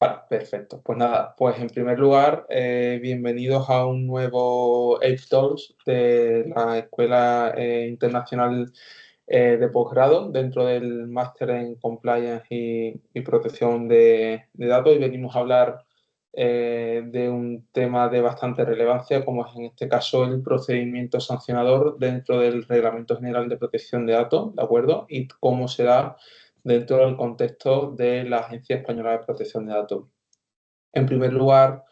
Vale, perfecto. Pues nada, pues en primer lugar, bienvenidos a un nuevo Ape Talks de la Escuela Internacional de Posgrado dentro del Máster en Compliance y Protección de Datos, y venimos a hablar de un tema de bastante relevancia, como es en este caso el procedimiento sancionador dentro del Reglamento General de Protección de Datos, ¿de acuerdo? Y cómo se da dentro del contexto de la Agencia Española de Protección de Datos. En primer lugar,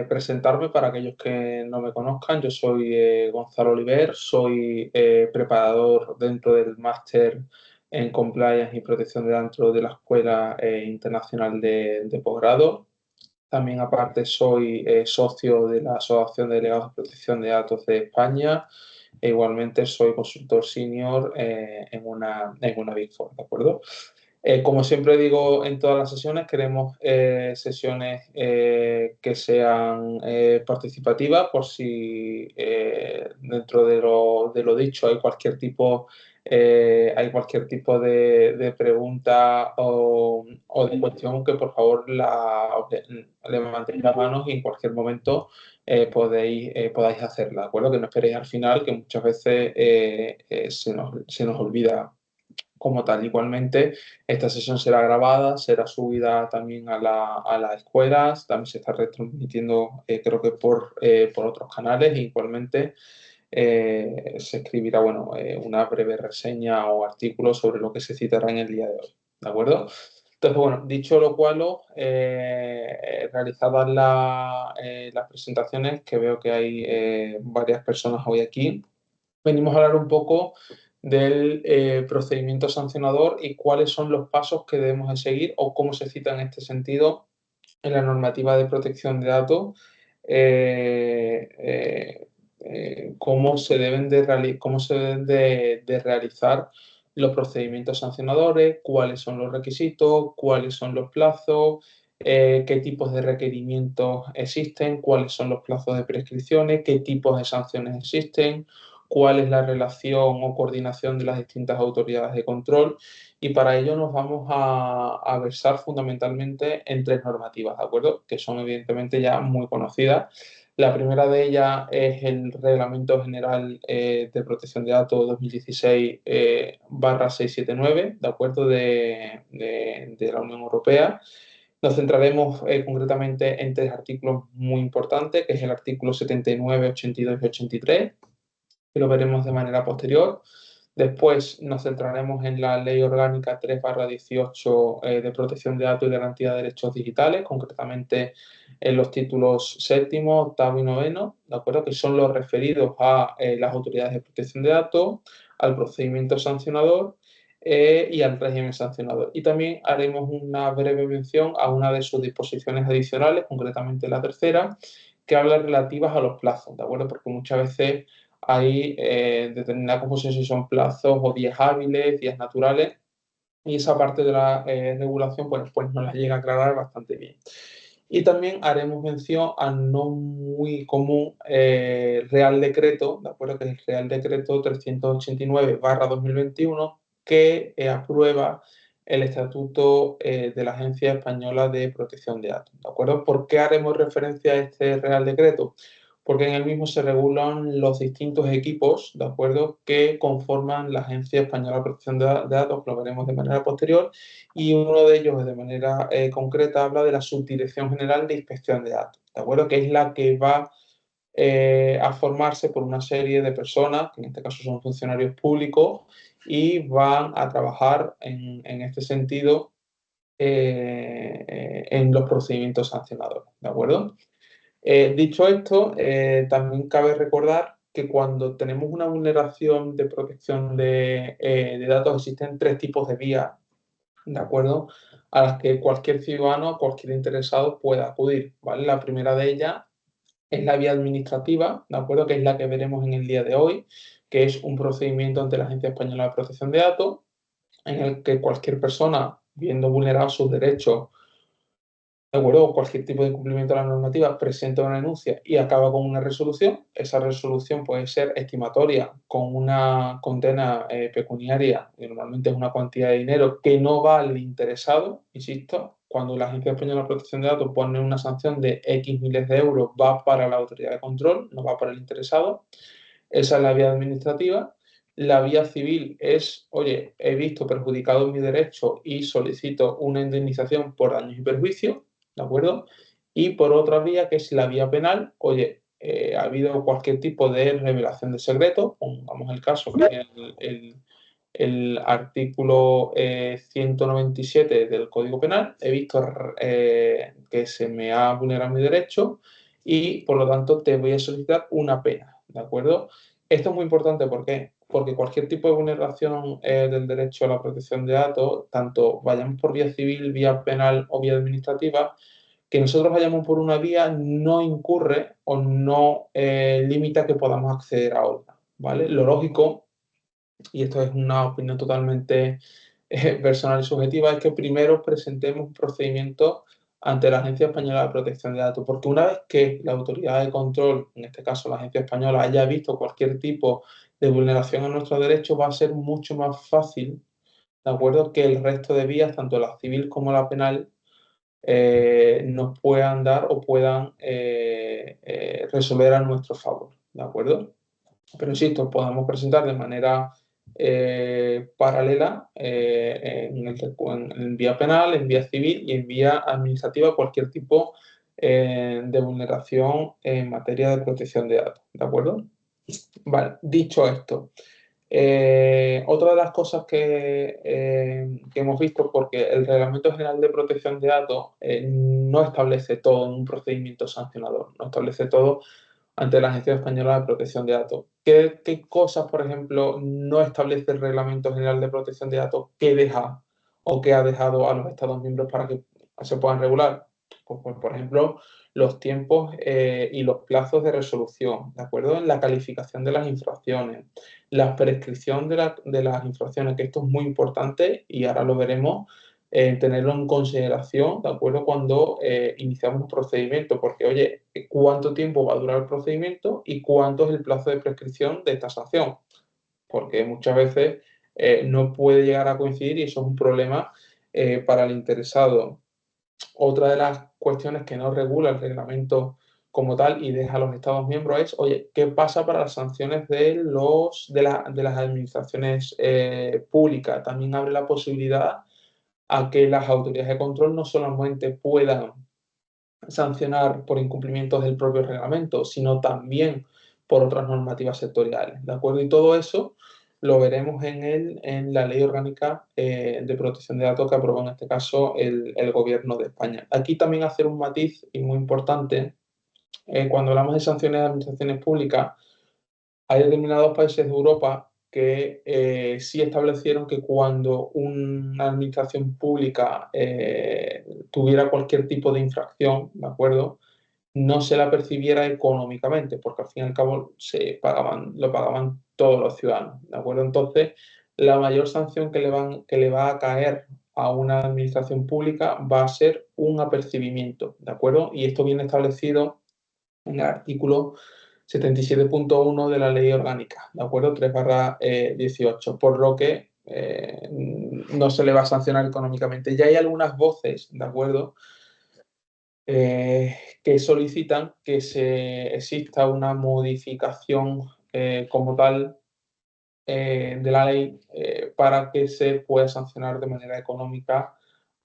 presentarme para aquellos que no me conozcan. Yo soy Gonzalo Oliver, soy preparador dentro del máster en Compliance y Protección de Datos de la Escuela Internacional de Posgrado. También aparte soy socio de la Asociación de Delegados de Protección de Datos de España e igualmente soy consultor senior en una Big Four, ¿de acuerdo? Como siempre digo en todas las sesiones, queremos sesiones que sean participativas, por si dentro de lo dicho hay cualquier tipo de pregunta o de cuestión, que por favor levantéis las manos y en cualquier momento podáis hacerla, ¿de acuerdo? Que no esperéis al final, que muchas veces se nos olvida como tal. Igualmente, esta sesión será grabada, será subida también a las escuelas, también se está retransmitiendo, creo que por otros canales. Igualmente, se escribirá, bueno, una breve reseña o artículo sobre lo que se citará en el día de hoy, ¿de acuerdo? Entonces, bueno, dicho lo cual, realizadas las presentaciones, que veo que hay varias personas hoy aquí, venimos a hablar un poco del procedimiento sancionador y cuáles son los pasos que debemos de seguir o cómo se cita en este sentido en la normativa de protección de datos, eh, eh, cómo se deben de realizar los procedimientos sancionadores, cuáles son los requisitos, cuáles son los plazos, qué tipos de requerimientos existen, cuáles son los plazos de prescripciones, qué tipos de sanciones existen, cuál es la relación o coordinación de las distintas autoridades de control. Y para ello nos vamos a versar fundamentalmente en tres normativas, ¿de acuerdo? Que son evidentemente ya muy conocidas. La primera de ellas es el Reglamento General de Protección de Datos 2016 /679, ¿de acuerdo? De la Unión Europea. Nos centraremos concretamente en tres artículos muy importantes, que es el artículo 79, 82 y 83, que lo veremos de manera posterior. Después nos centraremos en la Ley Orgánica 3/18 de Protección de Datos y Garantía de Derechos Digitales, concretamente en los títulos séptimo, octavo y noveno, ¿de acuerdo? Que son los referidos a las autoridades de protección de datos, al procedimiento sancionador y al régimen sancionador. Y también haremos una breve mención a una de sus disposiciones adicionales, concretamente la tercera, que habla relativas a los plazos, ¿de acuerdo? Porque muchas veces hay determinada confusión si son plazos o días hábiles, días naturales, y esa parte de la regulación pues nos la llega a aclarar bastante bien. Y también haremos mención al no muy común Real Decreto, ¿de acuerdo? Que es el Real Decreto 389/2021, que aprueba el Estatuto de la Agencia Española de Protección de Datos, ¿de acuerdo? ¿Por qué haremos referencia a este Real Decreto? Porque en el mismo se regulan los distintos equipos, ¿de acuerdo?, que conforman la Agencia Española de Protección de Datos, que lo veremos de manera posterior, y uno de ellos, de manera concreta, habla de la Subdirección General de Inspección de Datos, ¿de acuerdo?, que es la que va a formarse por una serie de personas, que en este caso son funcionarios públicos, y van a trabajar en este sentido en los procedimientos sancionadores, ¿de acuerdo? Dicho esto, también cabe recordar que cuando tenemos una vulneración de protección de datos, existen tres tipos de vías, ¿de acuerdo?, a las que cualquier ciudadano, cualquier interesado puede acudir, ¿vale? La primera de ellas es la vía administrativa, ¿de acuerdo?, que es la que veremos en el día de hoy, que es un procedimiento ante la Agencia Española de Protección de Datos, en el que cualquier persona, viendo vulnerados sus derechos ¿de acuerdo? O cualquier tipo de incumplimiento de la normativa, presenta una denuncia y acaba con una resolución. Esa resolución puede ser estimatoria con una condena pecuniaria, y normalmente es una cantidad de dinero que no va al interesado, insisto. Cuando la Agencia Española de Protección de Datos pone una sanción de X miles de euros, va para la autoridad de control, no va para el interesado. Esa es la vía administrativa. La vía civil es, oye, he visto perjudicado mi derecho y solicito una indemnización por daños y perjuicios, ¿de acuerdo? Y por otra vía, que es la vía penal, oye, ha habido cualquier tipo de revelación de secreto, pongamos el caso que el artículo 197 del Código Penal, he visto que se me ha vulnerado mi derecho y por lo tanto te voy a solicitar una pena, ¿de acuerdo? Esto es muy importante, ¿por qué? Porque cualquier tipo de vulneración del derecho a la protección de datos, tanto vayamos por vía civil, vía penal o vía administrativa, que nosotros vayamos por una vía no incurre o no limita que podamos acceder a otra, ¿vale? Lo lógico, y esto es una opinión totalmente personal y subjetiva, es que primero presentemos un procedimiento ante la Agencia Española de Protección de Datos, porque una vez que la autoridad de control, en este caso la Agencia Española, haya visto cualquier tipo de vulneración a nuestros derechos, va a ser mucho más fácil, ¿de acuerdo?, que el resto de vías, tanto la civil como la penal, nos puedan dar o puedan resolver a nuestro favor, ¿de acuerdo? Pero insisto, podemos presentar de manera paralela en vía penal, en vía civil y en vía administrativa cualquier tipo de vulneración en materia de protección de datos, ¿de acuerdo? Vale, dicho esto, otra de las cosas que hemos visto, porque el Reglamento General de Protección de Datos no establece todo en un procedimiento sancionador, no establece todo ante la Agencia Española de Protección de Datos. ¿Qué cosas, por ejemplo, no establece el Reglamento General de Protección de Datos que deja o que ha dejado a los Estados miembros para que se puedan regular? Pues, por ejemplo, los tiempos y los plazos de resolución, ¿de acuerdo? En la calificación de las infracciones, la prescripción de las infracciones, que esto es muy importante y ahora lo veremos, tenerlo en consideración, ¿de acuerdo? Cuando iniciamos un procedimiento, porque, oye, ¿cuánto tiempo va a durar el procedimiento y cuánto es el plazo de prescripción de esta sanción? Porque muchas veces no puede llegar a coincidir y eso es un problema para el interesado. Otra de las cuestiones que no regula el reglamento como tal y deja a los Estados miembros es, oye, ¿qué pasa para las sanciones de las administraciones públicas? También abre la posibilidad a que las autoridades de control no solamente puedan sancionar por incumplimientos del propio reglamento, sino también por otras normativas sectoriales, ¿de acuerdo? Y todo eso lo veremos en la Ley Orgánica de Protección de Datos que aprobó en este caso el Gobierno de España. Aquí también hacer un matiz y muy importante, cuando hablamos de sanciones de administraciones públicas, hay determinados países de Europa que sí establecieron que cuando una administración pública tuviera cualquier tipo de infracción, ¿de acuerdo?, no se la percibiera económicamente, porque al fin y al cabo lo pagaban todos los ciudadanos, ¿de acuerdo? Entonces, la mayor sanción que le va a caer a una administración pública va a ser un apercibimiento, ¿de acuerdo? Y esto viene establecido en el artículo 77.1 de la Ley Orgánica, ¿de acuerdo? 3/18, por lo que no se le va a sancionar económicamente. Ya hay algunas voces, ¿de acuerdo?, que solicitan que exista una modificación como tal de la ley para que se pueda sancionar de manera económica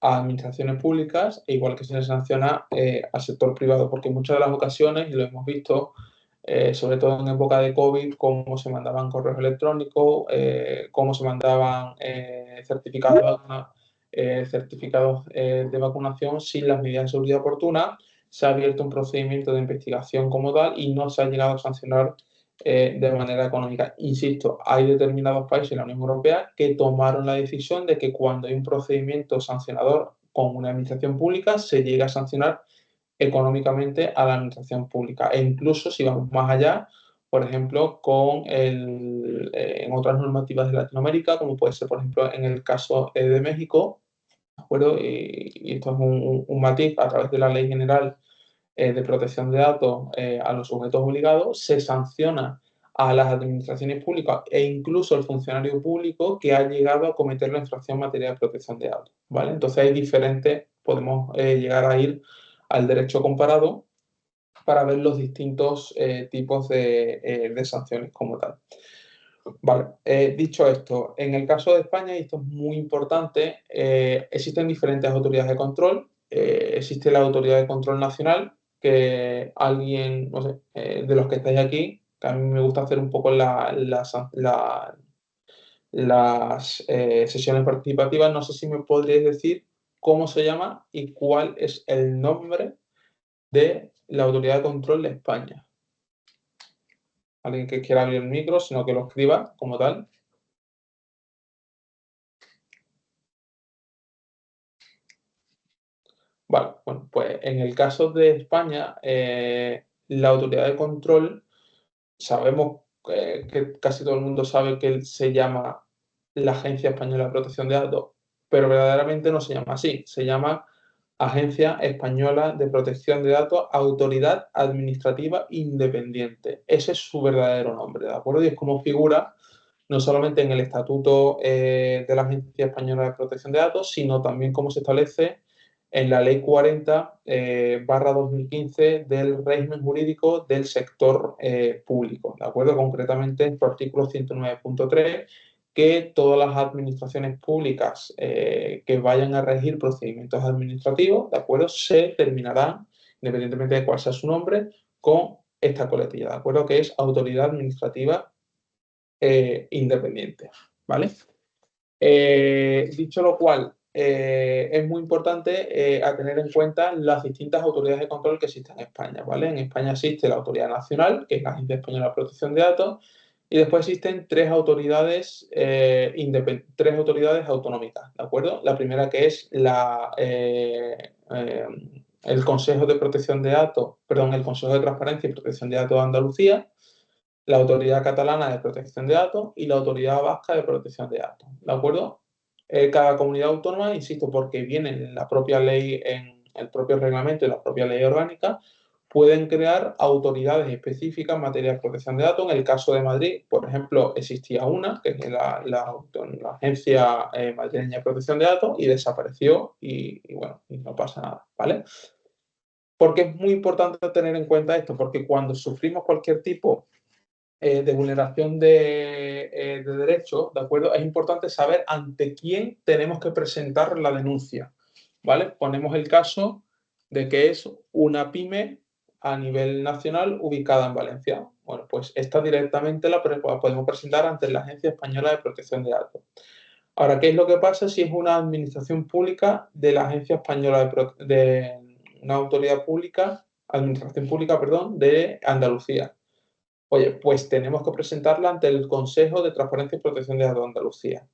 a administraciones públicas, e igual que se le sanciona al sector privado, porque en muchas de las ocasiones, y lo hemos visto, sobre todo en época de COVID, cómo se mandaban correos electrónicos, cómo se mandaban certificados de vacunación sin las medidas de seguridad oportunas. Se ha abierto un procedimiento de investigación como tal y no se ha llegado a sancionar de manera económica. Insisto, hay determinados países en la Unión Europea que tomaron la decisión de que cuando hay un procedimiento sancionador con una administración pública se llega a sancionar económicamente a la administración pública. E incluso si vamos más allá, por ejemplo, en otras normativas de Latinoamérica, como puede ser, por ejemplo, en el caso de México, acuerdo? Y esto es un matiz a través de la Ley General de Protección de Datos a los sujetos obligados, se sanciona a las administraciones públicas e incluso al funcionario público que ha llegado a cometer la infracción en materia de protección de datos, ¿vale? Entonces hay diferentes, podemos llegar a ir al derecho comparado para ver los distintos tipos de sanciones como tal. Vale, dicho esto, en el caso de España, y esto es muy importante, existen diferentes autoridades de control. Existe la Autoridad de Control Nacional, que alguien, no sé, de los que estáis aquí, que a mí me gusta hacer un poco las sesiones participativas, no sé si me podríais decir cómo se llama y cuál es el nombre de la Autoridad de Control de España. Alguien que quiera abrir el micro, sino que lo escriba como tal. Vale, bueno, pues en el caso de España, la autoridad de control, sabemos que casi todo el mundo sabe que se llama la Agencia Española de Protección de Datos, pero verdaderamente no se llama así, se llama Agencia Española de Protección de Datos, Autoridad Administrativa Independiente. Ese es su verdadero nombre, ¿de acuerdo? Y es como figura no solamente en el Estatuto de la Agencia Española de Protección de Datos, sino también como se establece en la Ley 40 2015 del régimen jurídico del sector público, ¿de acuerdo? Concretamente en su artículo 109.3, que todas las administraciones públicas que vayan a regir procedimientos administrativos, ¿de acuerdo? Se terminarán, independientemente de cuál sea su nombre, con esta coletilla, ¿de acuerdo? Que es Autoridad Administrativa Independiente, ¿vale? Dicho lo cual, es muy importante a tener en cuenta las distintas autoridades de control que existen en España, ¿vale? En España existe la Autoridad Nacional, que es la Agencia Española de Protección de Datos, y después existen tres autoridades autonómicas, ¿de acuerdo? La primera que es el Consejo de Protección de Datos, perdón, el Consejo de Transparencia y Protección de Datos de Andalucía, la Autoridad Catalana de Protección de Datos y la Autoridad Vasca de Protección de Datos, ¿de acuerdo? Cada comunidad autónoma, insisto, porque viene en la propia ley, en el propio reglamento y la propia ley orgánica, pueden crear autoridades específicas en materia de protección de datos. En el caso de Madrid, por ejemplo, existía una, que es la Agencia Madrileña de Protección de Datos, y desapareció y bueno, y no pasa nada, ¿vale? Porque es muy importante tener en cuenta esto, porque cuando sufrimos cualquier tipo de vulneración de derechos, ¿de acuerdo? Es importante saber ante quién tenemos que presentar la denuncia, ¿vale? Ponemos el caso de que es una pyme a nivel nacional ubicada en Valencia. Bueno, pues esta directamente la podemos presentar ante la Agencia Española de Protección de Datos. Ahora, ¿qué es lo que pasa si es una administración pública de la Agencia Española de una autoridad pública, administración pública, perdón, de Andalucía? Oye, pues tenemos que presentarla ante el Consejo de Transparencia y Protección de Datos de Andalucía.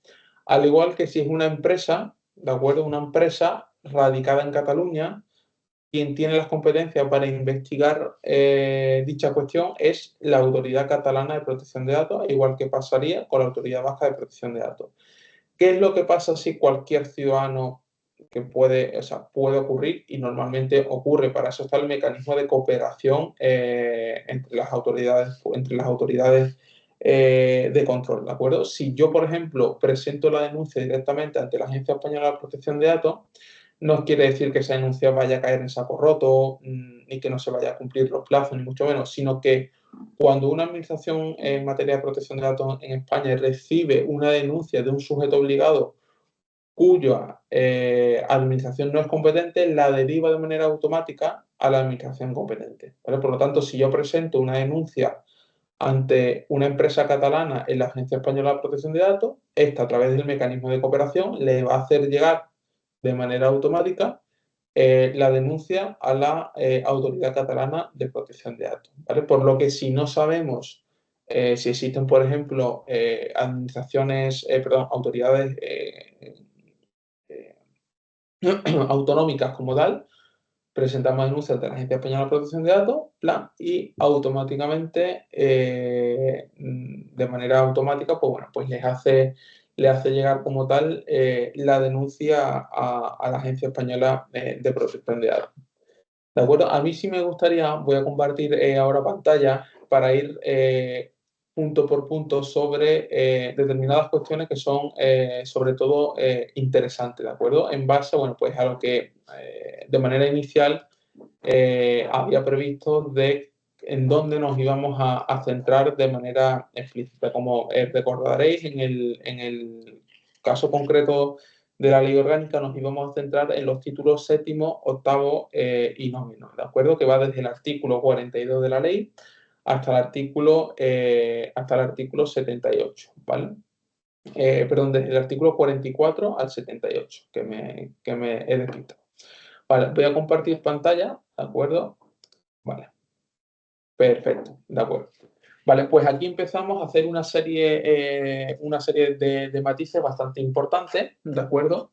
Al igual que si es una empresa, ¿de acuerdo? Una empresa radicada en Cataluña, quien tiene las competencias para investigar dicha cuestión es la Autoridad Catalana de Protección de Datos, igual que pasaría con la Autoridad Vasca de Protección de Datos. ¿Qué es lo que pasa si cualquier ciudadano que puede ocurrir y normalmente ocurre? Para eso está el mecanismo de cooperación entre las autoridades de control, ¿de acuerdo? Si yo, por ejemplo, presento la denuncia directamente ante la Agencia Española de Protección de Datos, no quiere decir que esa denuncia vaya a caer en saco roto, ni que no se vaya a cumplir los plazos, ni mucho menos, sino que cuando una administración en materia de protección de datos en España recibe una denuncia de un sujeto obligado cuya administración no es competente, la deriva de manera automática a la administración competente, ¿vale? Por lo tanto, si yo presento una denuncia ante una empresa catalana en la Agencia Española de Protección de Datos, esta a través del mecanismo de cooperación le va a hacer llegar de manera automática la denuncia a la Autoridad Catalana de Protección de Datos, ¿vale? Por lo que si no sabemos si existen, por ejemplo, autoridades autonómicas como tal, presentamos denuncia ante la Agencia Española de Protección de Datos, plan, y automáticamente, de manera automática, pues bueno, pues le hace llegar como tal la denuncia a la Agencia Española de Protección de Datos. ¿De acuerdo? A mí sí me gustaría, voy a compartir ahora pantalla para ir punto por punto sobre determinadas cuestiones que son sobre todo interesantes, ¿de acuerdo? En base, bueno, pues a lo que de manera inicial había previsto de en dónde nos íbamos a centrar de manera explícita. Como recordaréis, en el caso concreto de la ley orgánica nos íbamos a centrar en los títulos séptimo, octavo y noveno, ¿de acuerdo? Que va desde el artículo 42 de la ley hasta el artículo 78, ¿vale? Perdón, desde el artículo 44 al 78, que me he descrito. Vale, voy a compartir pantalla, ¿de acuerdo? Vale, perfecto, de acuerdo. Vale, pues aquí empezamos a hacer una serie de matices bastante importantes, ¿de acuerdo?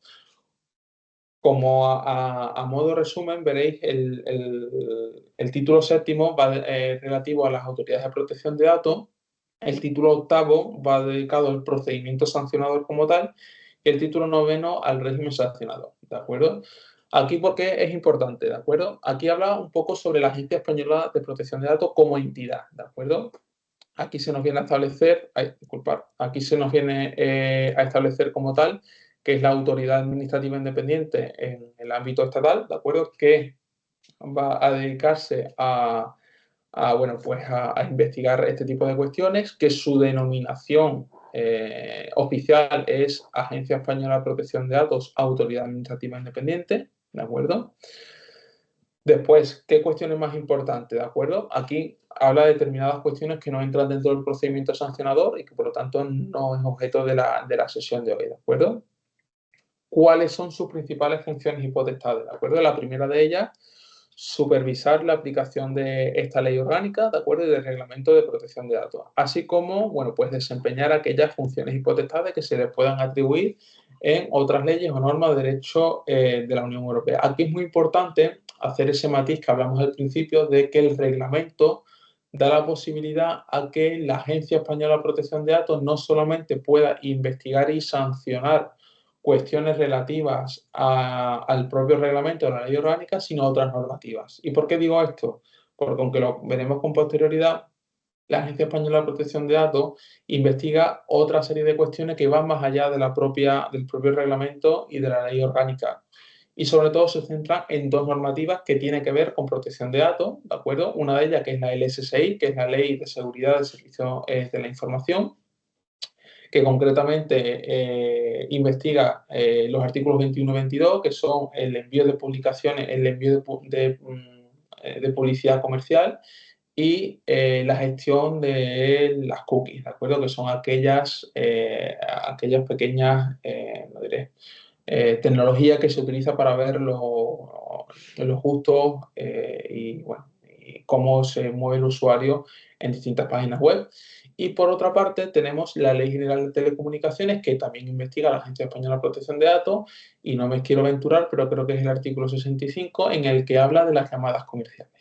Como a modo resumen, veréis el título séptimo va relativo a las autoridades de protección de datos, el título octavo va dedicado al procedimiento sancionador como tal y el título noveno al régimen sancionador, ¿de acuerdo? Aquí porque es importante, ¿de acuerdo? Aquí habla un poco sobre la Agencia Española de Protección de Datos como entidad, ¿de acuerdo? Aquí se nos viene a establecer, aquí se nos viene a establecer como tal que es la autoridad administrativa independiente en el ámbito estatal, ¿de acuerdo? Que va a dedicarse bueno, pues a investigar este tipo de cuestiones, que su denominación oficial es Agencia Española de Protección de Datos, Autoridad Administrativa Independiente, ¿de acuerdo? Después, ¿qué cuestiones más importantes? ¿De acuerdo? Aquí habla de determinadas cuestiones que no entran dentro del procedimiento sancionador y que por lo tanto no es objeto de la sesión de hoy, ¿de acuerdo? ¿Cuáles son sus principales funciones y potestades? ¿De acuerdo? La primera de ellas, supervisar la aplicación de esta ley orgánica, ¿de acuerdo? Y del reglamento de protección de datos, así como, bueno, pues desempeñar aquellas funciones y potestades que se les puedan atribuir en otras leyes o normas de derecho de la Unión Europea. Aquí es muy importante hacer ese matiz que hablamos al principio de que el reglamento da la posibilidad a que la Agencia Española de Protección de Datos no solamente pueda investigar y sancionar cuestiones relativas al propio reglamento de la ley orgánica, sino otras normativas. ¿Y por qué digo esto? Porque aunque lo veremos con posterioridad, la Agencia Española de Protección de Datos investiga otra serie de cuestiones que van más allá del propio reglamento y de la ley orgánica. Y sobre todo se centra en dos normativas que tienen que ver con protección de datos, ¿de acuerdo? Una de ellas que es la LSSI, que es la Ley de Seguridad del Servicio de la Información, que concretamente investiga los artículos 21 y 22, que son el envío de publicaciones, el envío de publicidad comercial y la gestión de las cookies, ¿de acuerdo? Que son aquellas pequeñas, no diré, tecnología que se utiliza para ver los gustos y, bueno, y cómo se mueve el usuario en distintas páginas web. Y por otra parte tenemos la Ley General de Telecomunicaciones, que también investiga la Agencia Española de Protección de Datos, y no me quiero aventurar, pero creo que es el artículo 65, en el que habla de las llamadas comerciales,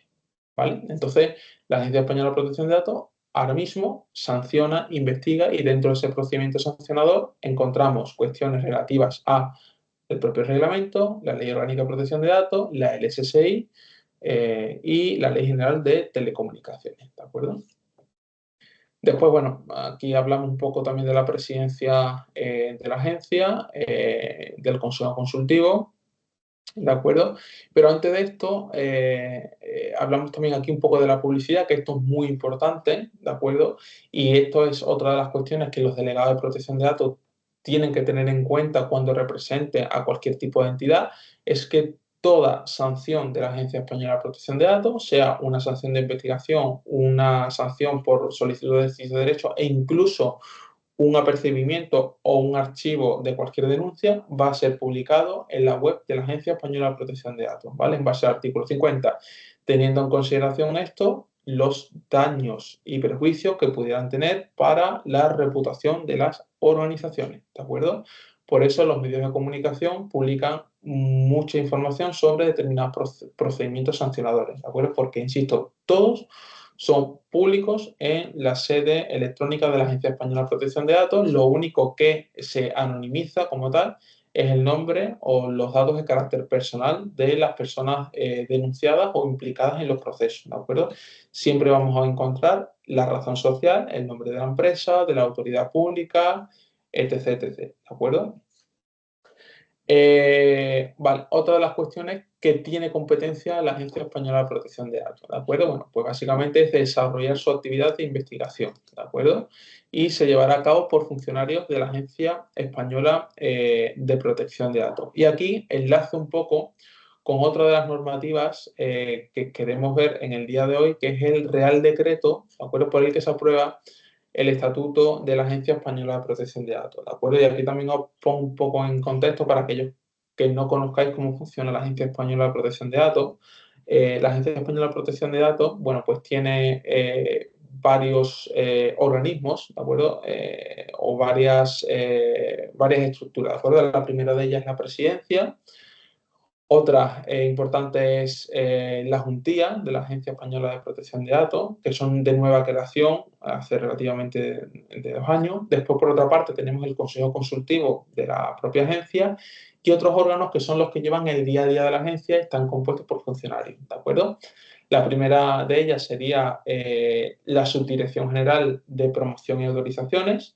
¿vale? Entonces, la Agencia Española de Protección de Datos ahora mismo sanciona, investiga, y dentro de ese procedimiento sancionador encontramos cuestiones relativas a el propio reglamento, la Ley Orgánica de Protección de Datos, la LSSI y la Ley General de Telecomunicaciones, ¿de acuerdo? Después, bueno, aquí hablamos un poco también de la presidencia de la agencia, del Consejo Consultivo, ¿de acuerdo? Pero antes de esto, hablamos también aquí un poco de la publicidad, que esto es muy importante, ¿de acuerdo? Y esto es otra de las cuestiones que los delegados de protección de datos tienen que tener en cuenta cuando represente a cualquier tipo de entidad, es que toda sanción de la Agencia Española de Protección de Datos, sea una sanción de investigación, una sanción por solicitud de ejercicio de derecho e incluso un apercibimiento o un archivo de cualquier denuncia, va a ser publicado en la web de la Agencia Española de Protección de Datos, ¿vale? En base al artículo 50. Teniendo en consideración esto, los daños y perjuicios que pudieran tener para la reputación de las organizaciones, ¿de acuerdo? Por eso los medios de comunicación publican mucha información sobre determinados procedimientos sancionadores, ¿de acuerdo? Porque, insisto, todos son públicos en la sede electrónica de la Agencia Española de Protección de Datos. Lo único que se anonimiza como tal es el nombre o los datos de carácter personal de las personas denunciadas o implicadas en los procesos, ¿de acuerdo? Siempre vamos a encontrar la razón social, el nombre de la empresa, de la autoridad pública, etc, etc, ¿de acuerdo? Vale, otra de las cuestiones que tiene competencia la Agencia Española de Protección de Datos, ¿de acuerdo? Bueno, pues básicamente es desarrollar su actividad de investigación, ¿de acuerdo? Y se llevará a cabo por funcionarios de la Agencia Española de Protección de Datos. Y aquí enlazo un poco con otra de las normativas que queremos ver en el día de hoy, que es el Real Decreto, ¿de acuerdo? Por el que se aprueba el Estatuto de la Agencia Española de Protección de Datos, ¿de acuerdo? Y aquí también os pongo un poco en contexto para aquellos que no conozcáis cómo funciona la Agencia Española de Protección de Datos. La Agencia Española de Protección de Datos, bueno, pues tiene varios organismos, ¿de acuerdo? O varias estructuras, ¿de acuerdo? La primera de ellas es la presidencia. Otra importante es la Juntía de la Agencia Española de Protección de Datos, que son de nueva creación hace relativamente de 2 años. Después, por otra parte, tenemos el Consejo Consultivo de la propia agencia y otros órganos que son los que llevan el día a día de la agencia y están compuestos por funcionarios, ¿de acuerdo? La primera de ellas sería la Subdirección General de Promoción y Autorizaciones.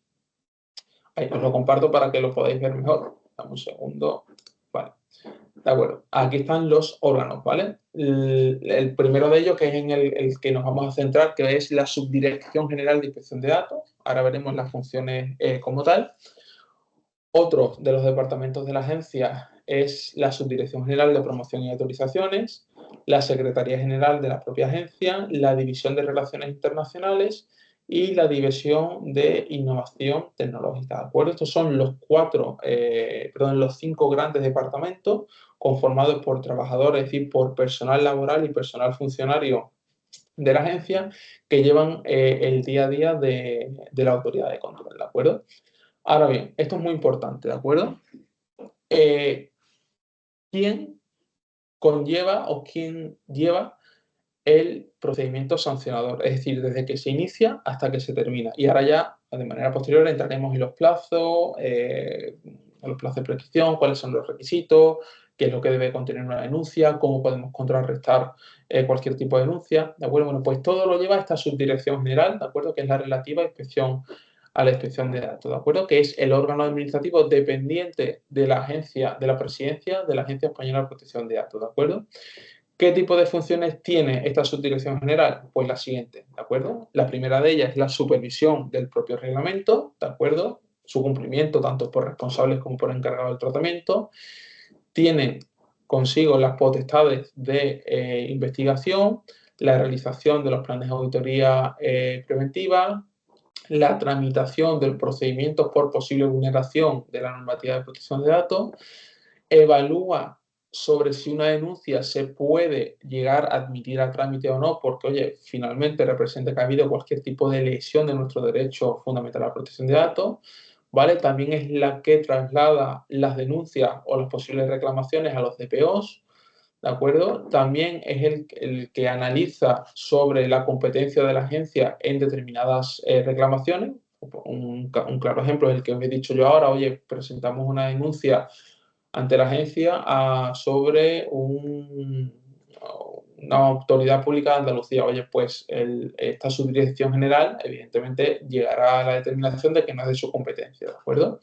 Ahí os lo comparto para que lo podáis ver mejor. Dame un segundo. Vale. De acuerdo, aquí están los órganos, ¿vale? El primero de ellos, que es en el que nos vamos a centrar, que es la Subdirección General de Inspección de Datos. Ahora veremos las funciones como tal. Otro de los departamentos de la agencia es la Subdirección General de Promoción y Autorizaciones, la Secretaría General de la propia agencia, la División de Relaciones Internacionales y la División de Innovación Tecnológica, ¿de acuerdo? Estos son los 5 grandes departamentos conformados por trabajadores, es decir, por personal laboral y personal funcionario de la agencia que llevan el día a día de la autoridad de control, ¿de acuerdo? Ahora bien, esto es muy importante, ¿de acuerdo? ¿Quién conlleva o quién lleva el procedimiento sancionador? Es decir, desde que se inicia hasta que se termina. Y ahora ya, de manera posterior, entraremos en los plazos de prescripción, cuáles son los requisitos, qué es lo que debe contener una denuncia, cómo podemos contrarrestar cualquier tipo de denuncia, ¿de acuerdo? Bueno, pues todo lo lleva esta subdirección general, ¿de acuerdo? Que es la relativa a la inspección de datos, ¿de acuerdo? Que es el órgano administrativo dependiente de la agencia, de la presidencia de la Agencia Española de Protección de Datos, ¿de acuerdo? ¿Qué tipo de funciones tiene esta subdirección general? Pues la siguiente, ¿de acuerdo? La primera de ellas es la supervisión del propio reglamento, ¿de acuerdo? Su cumplimiento tanto por responsables como por encargados del tratamiento. Tiene consigo las potestades de investigación, la realización de los planes de auditoría preventiva, la tramitación del procedimiento por posible vulneración de la normativa de protección de datos, evalúa sobre si una denuncia se puede llegar a admitir a trámite o no, porque, oye, finalmente representa que ha habido cualquier tipo de lesión de nuestro derecho fundamental a la protección de datos, ¿vale? También es la que traslada las denuncias o las posibles reclamaciones a los DPOs, ¿de acuerdo? También es el que analiza sobre la competencia de la agencia en determinadas reclamaciones. Un claro ejemplo es el que os he dicho yo ahora, oye, presentamos una denuncia ante la agencia sobre una autoridad pública de Andalucía. Oye, pues esta subdirección general, evidentemente, llegará a la determinación de que no es de su competencia, ¿de acuerdo?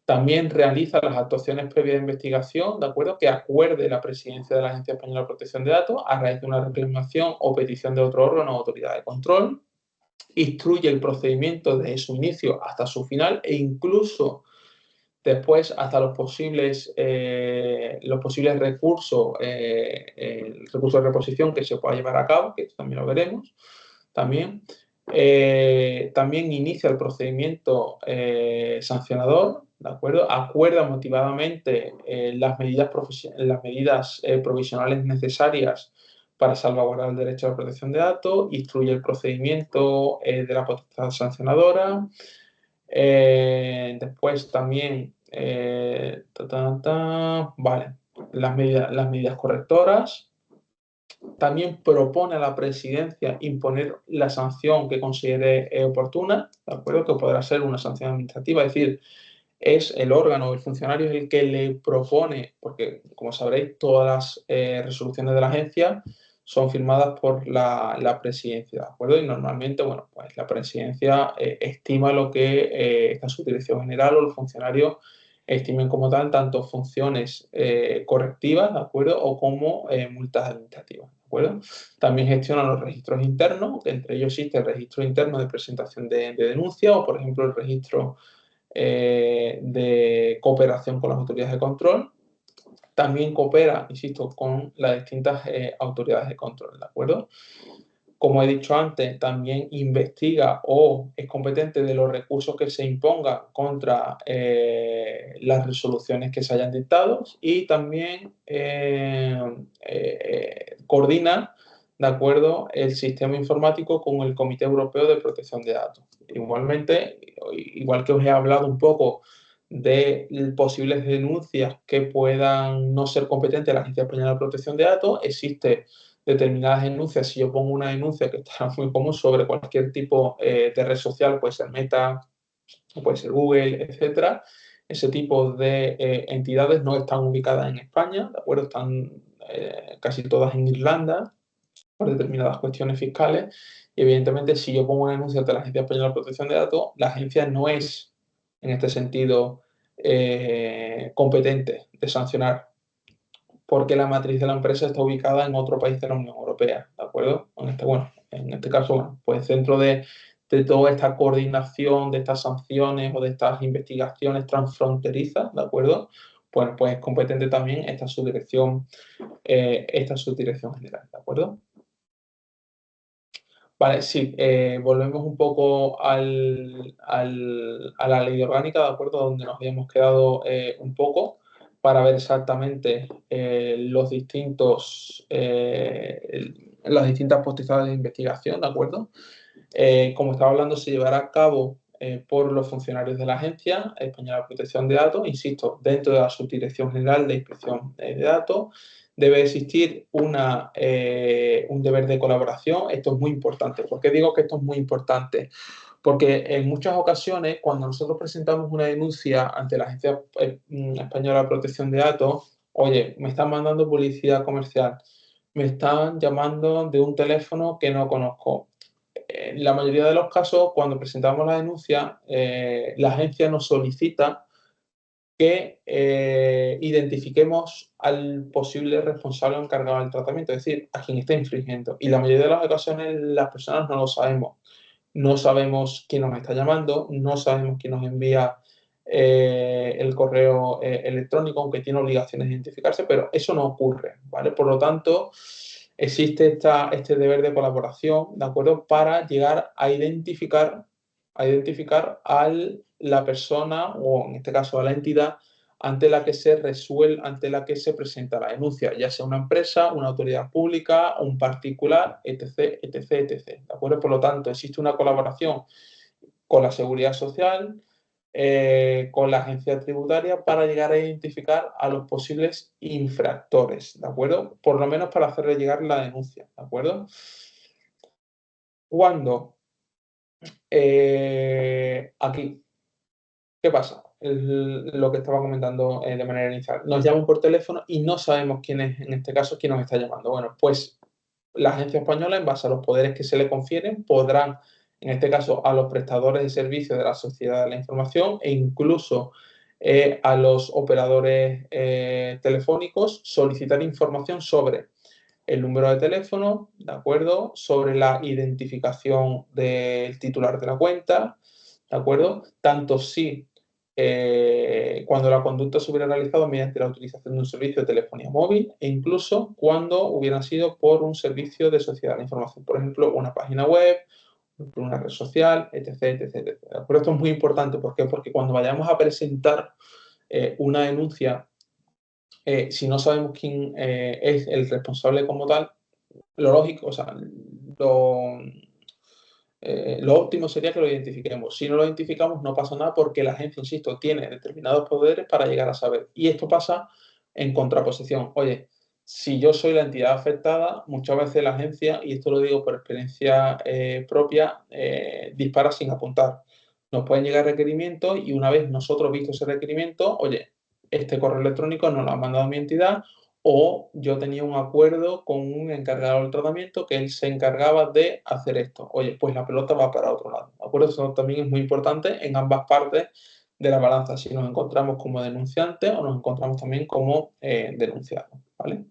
También realiza las actuaciones previas de investigación, ¿de acuerdo? Que acuerde la presidencia de la Agencia Española de Protección de Datos a raíz de una reclamación o petición de otro órgano o autoridad de control. Instruye el procedimiento desde su inicio hasta su final e incluso después hasta los posibles recursos, el recurso de reposición que se pueda llevar a cabo, que también lo veremos. También inicia el procedimiento sancionador, ¿de acuerdo? Acuerda motivadamente las medidas provisionales necesarias para salvaguardar el derecho a la protección de datos, instruye el procedimiento de la potestad sancionadora. Después también, vale, las medidas correctoras, También propone a la presidencia imponer la sanción que considere oportuna, ¿de acuerdo? Que podrá ser una sanción administrativa, es decir, es el órgano, el funcionario es el que le propone, porque como sabréis, todas las resoluciones de la agencia son firmadas por la presidencia, ¿de acuerdo? Y normalmente, bueno, pues la presidencia estima lo que esta subdirección general o los funcionarios estimen como tal, tanto funciones correctivas, ¿de acuerdo? O como multas administrativas, ¿de acuerdo? También gestiona los registros internos, que entre ellos existe el registro interno de presentación de denuncia o, por ejemplo, el registro de cooperación con las autoridades de control. También coopera, insisto, con las distintas autoridades de control, ¿de acuerdo? Como he dicho antes, también investiga o es competente de los recursos que se impongan contra las resoluciones que se hayan dictado y también coordina, ¿de acuerdo?, el sistema informático con el Comité Europeo de Protección de Datos. Igualmente, igual que os he hablado un poco de posibles denuncias que puedan no ser competentes de la Agencia Española de Protección de Datos, existe determinadas denuncias. Si yo pongo una denuncia que está muy común sobre cualquier tipo de red social, puede ser Meta, puede ser Google, etcétera, ese tipo de entidades no están ubicadas en España, ¿de acuerdo? Están casi todas en Irlanda por determinadas cuestiones fiscales. Y evidentemente, si yo pongo una denuncia ante la Agencia Española de Protección de Datos, la agencia no es, en este sentido, competente de sancionar porque la matriz de la empresa está ubicada en otro país de la Unión Europea, ¿de acuerdo? En este caso, bueno, pues dentro de toda esta coordinación de estas sanciones o de estas investigaciones transfronterizas, ¿de acuerdo? Pues es competente también esta subdirección general, ¿de acuerdo? Vale, sí, volvemos un poco a la ley orgánica, ¿de acuerdo? Donde nos habíamos quedado un poco para ver exactamente las distintas potestades de investigación, ¿de acuerdo? Como estaba hablando, se llevará a cabo por los funcionarios de la Agencia Española de Protección de Datos, insisto, dentro de la Subdirección General de Inspección de Datos. Debe existir un deber de colaboración. Esto es muy importante. ¿Por qué digo que esto es muy importante? Porque en muchas ocasiones, cuando nosotros presentamos una denuncia ante la Agencia Española de Protección de Datos, oye, me están mandando publicidad comercial, me están llamando de un teléfono que no conozco. En la mayoría de los casos, cuando presentamos la denuncia, la agencia nos solicita que identifiquemos al posible responsable o encargado del tratamiento, es decir, a quien está infringiendo. Y la mayoría de las ocasiones las personas no lo sabemos. No sabemos quién nos está llamando, no sabemos quién nos envía el correo electrónico, aunque tiene obligaciones de identificarse, pero eso no ocurre, ¿vale? Por lo tanto, existe este deber de colaboración, ¿de acuerdo? Para llegar a la persona, o en este caso a la entidad, ante la que ante la que se presenta la denuncia, ya sea una empresa, una autoridad pública, un particular, etc., etc., etc. ¿De acuerdo? Por lo tanto, existe una colaboración con la Seguridad Social, con la agencia tributaria para llegar a identificar a los posibles infractores, ¿de acuerdo? Por lo menos para hacerle llegar la denuncia, ¿de acuerdo? Cuando aquí, ¿qué pasa? Lo que estaba comentando de manera inicial. Nos llaman por teléfono y no sabemos quién es, en este caso, quién nos está llamando. Bueno, pues la agencia española, en base a los poderes que se le confieren, podrán, en este caso, a los prestadores de servicios de la sociedad de la información e incluso a los operadores telefónicos, solicitar información sobre el número de teléfono, ¿de acuerdo? Sobre la identificación del titular de la cuenta, ¿de acuerdo? Tanto si cuando la conducta se hubiera realizado mediante la utilización de un servicio de telefonía móvil e incluso cuando hubiera sido por un servicio de sociedad de la información, por ejemplo, una página web, una red social, etc., etc., etc. Pero esto es muy importante, ¿por qué? Porque cuando vayamos a presentar una denuncia, si no sabemos quién es el responsable como tal, lo lógico, o sea, lo óptimo sería que lo identifiquemos. Si no lo identificamos, no pasa nada porque la agencia, insisto, tiene determinados poderes para llegar a saber. Y esto pasa en contraposición. Oye, si yo soy la entidad afectada, muchas veces la agencia, y esto lo digo por experiencia propia, dispara sin apuntar. Nos pueden llegar requerimientos y una vez nosotros visto ese requerimiento, oye, este correo electrónico nos lo ha mandado mi entidad o yo tenía un acuerdo con un encargado del tratamiento que él se encargaba de hacer esto. Oye, pues la pelota va para otro lado. ¿De acuerdo? Eso también es muy importante en ambas partes de la balanza, si nos encontramos como denunciantes o nos encontramos también como denunciados. ¿Vale?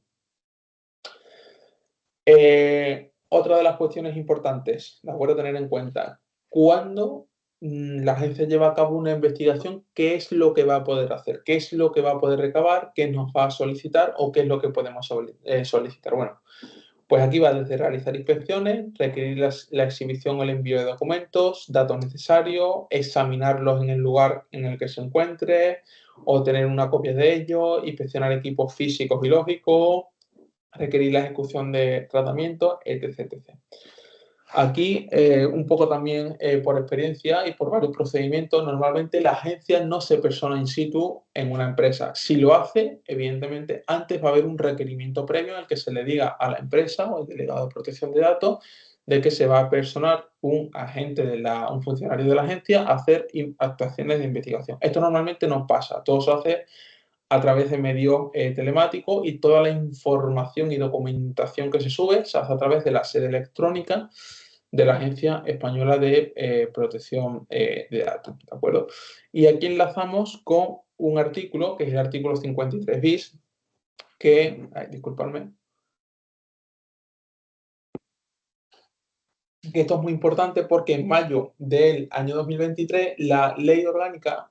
Otra de las cuestiones importantes, ¿de acuerdo? Tener en cuenta, cuando la agencia lleva a cabo una investigación, ¿qué es lo que va a poder hacer? ¿Qué es lo que va a poder recabar? ¿Qué nos va a solicitar? ¿O qué es lo que podemos solicitar? Bueno, pues aquí va desde realizar inspecciones, requerir la exhibición o el envío de documentos, datos necesarios, examinarlos en el lugar en el que se encuentre, o tener una copia de ellos, inspeccionar equipos físicos y lógicos, requerir la ejecución de tratamientos, etc. etc. Aquí, un poco también por experiencia y por varios procedimientos, normalmente la agencia no se persona in situ en una empresa. Si lo hace, evidentemente, antes va a haber un requerimiento previo en el que se le diga a la empresa o al delegado de protección de datos de que se va a personar un agente un funcionario de la agencia a hacer actuaciones de investigación. Esto normalmente no pasa, todo se hace a través de medios telemáticos y toda la información y documentación que se sube se hace a través de la sede electrónica de la Agencia Española de Protección de Datos, ¿de acuerdo? Y aquí enlazamos con un artículo, que es el artículo 53 bis, que, disculpadme, que esto es muy importante porque en mayo del año 2023 la Ley Orgánica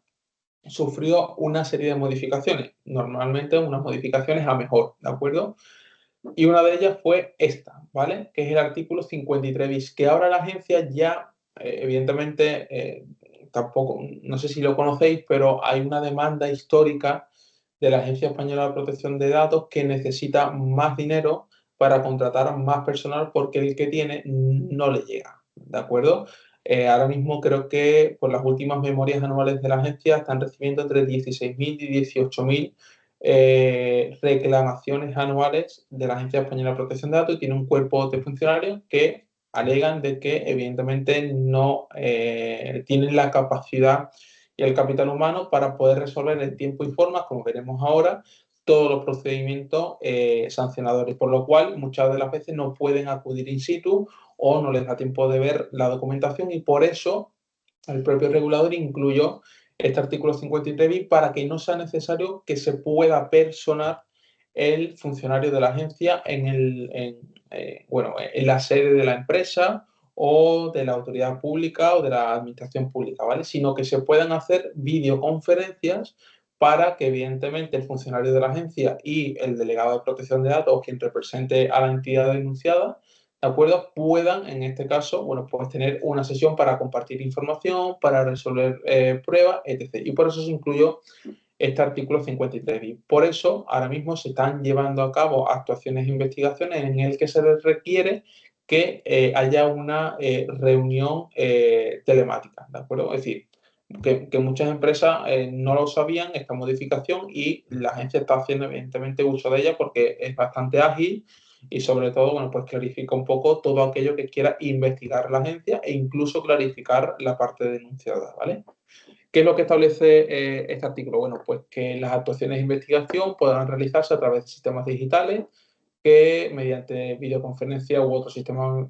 sufrió una serie de modificaciones, normalmente unas modificaciones a mejor, ¿de acuerdo? Y una de ellas fue esta, ¿vale? Que es el artículo 53 bis, que ahora la agencia ya, evidentemente, tampoco, no sé si lo conocéis, pero hay una demanda histórica de la Agencia Española de Protección de Datos que necesita más dinero para contratar más personal porque el que tiene no le llega, ¿de acuerdo? Ahora mismo creo que por las últimas memorias anuales de la agencia están recibiendo entre 16.000 y 18.000 reclamaciones anuales de la Agencia Española de Protección de Datos y tiene un cuerpo de funcionarios que alegan de que evidentemente no tienen la capacidad y el capital humano para poder resolver en tiempo y forma, como veremos ahora, todos los procedimientos sancionadores, por lo cual muchas de las veces no pueden acudir in situ o no les da tiempo de ver la documentación y por eso el propio regulador incluyó este artículo 53 bis para que no sea necesario que se pueda personar el funcionario de la agencia en la sede de la empresa o de la autoridad pública o de la administración pública, ¿vale? Sino que se puedan hacer videoconferencias para que evidentemente el funcionario de la agencia y el delegado de protección de datos o quien represente a la entidad denunciada, ¿de acuerdo? Puedan, en este caso, bueno, pues tener una sesión para compartir información, para resolver pruebas, etc. Y por eso se incluyó este artículo 53 bis. Por eso, ahora mismo se están llevando a cabo actuaciones e investigaciones en el que se les requiere que haya una reunión telemática, ¿de acuerdo? Es decir, que muchas empresas no lo sabían, esta modificación, y la agencia está haciendo evidentemente uso de ella porque es bastante ágil y sobre todo, bueno, pues clarifica un poco todo aquello que quiera investigar la agencia e incluso clarificar la parte denunciada, ¿vale? ¿Qué es lo que establece este artículo? Bueno, pues que las actuaciones de investigación podrán realizarse a través de sistemas digitales que mediante videoconferencia u otro sistema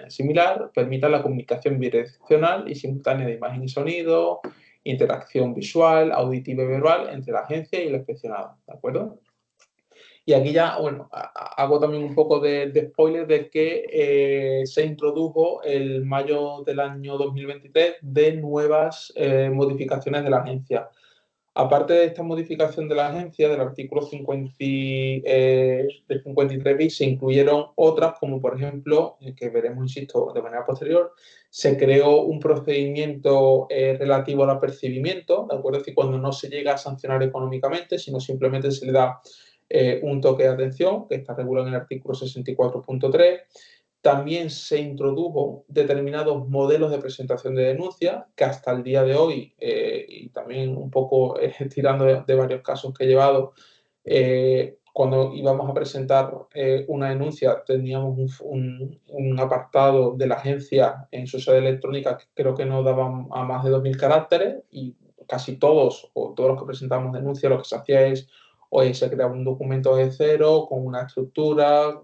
similar permitan la comunicación bidireccional y simultánea de imagen y sonido, interacción visual, auditiva y verbal entre la agencia y el inspeccionado, ¿de acuerdo? Y aquí ya, bueno, hago también un poco de spoiler de que se introdujo el mayo del año 2023 de nuevas modificaciones de la agencia. Aparte de esta modificación de la agencia, del artículo 53 bis, se incluyeron otras, como por ejemplo, que veremos, insisto, de manera posterior, se creó un procedimiento relativo al apercibimiento, ¿de acuerdo? Es decir, cuando no se llega a sancionar económicamente, sino simplemente se le da un toque de atención, que está regulado en el artículo 64.3. También se introdujo determinados modelos de presentación de denuncia que hasta el día de hoy, y también un poco tirando de varios casos que he llevado, cuando íbamos a presentar una denuncia teníamos un apartado de la agencia en su sede electrónica que creo que no daban a más de 2.000 caracteres y casi todos o todos los que presentamos denuncia lo que se hacía es, oye, se creaba un documento de cero con una estructura,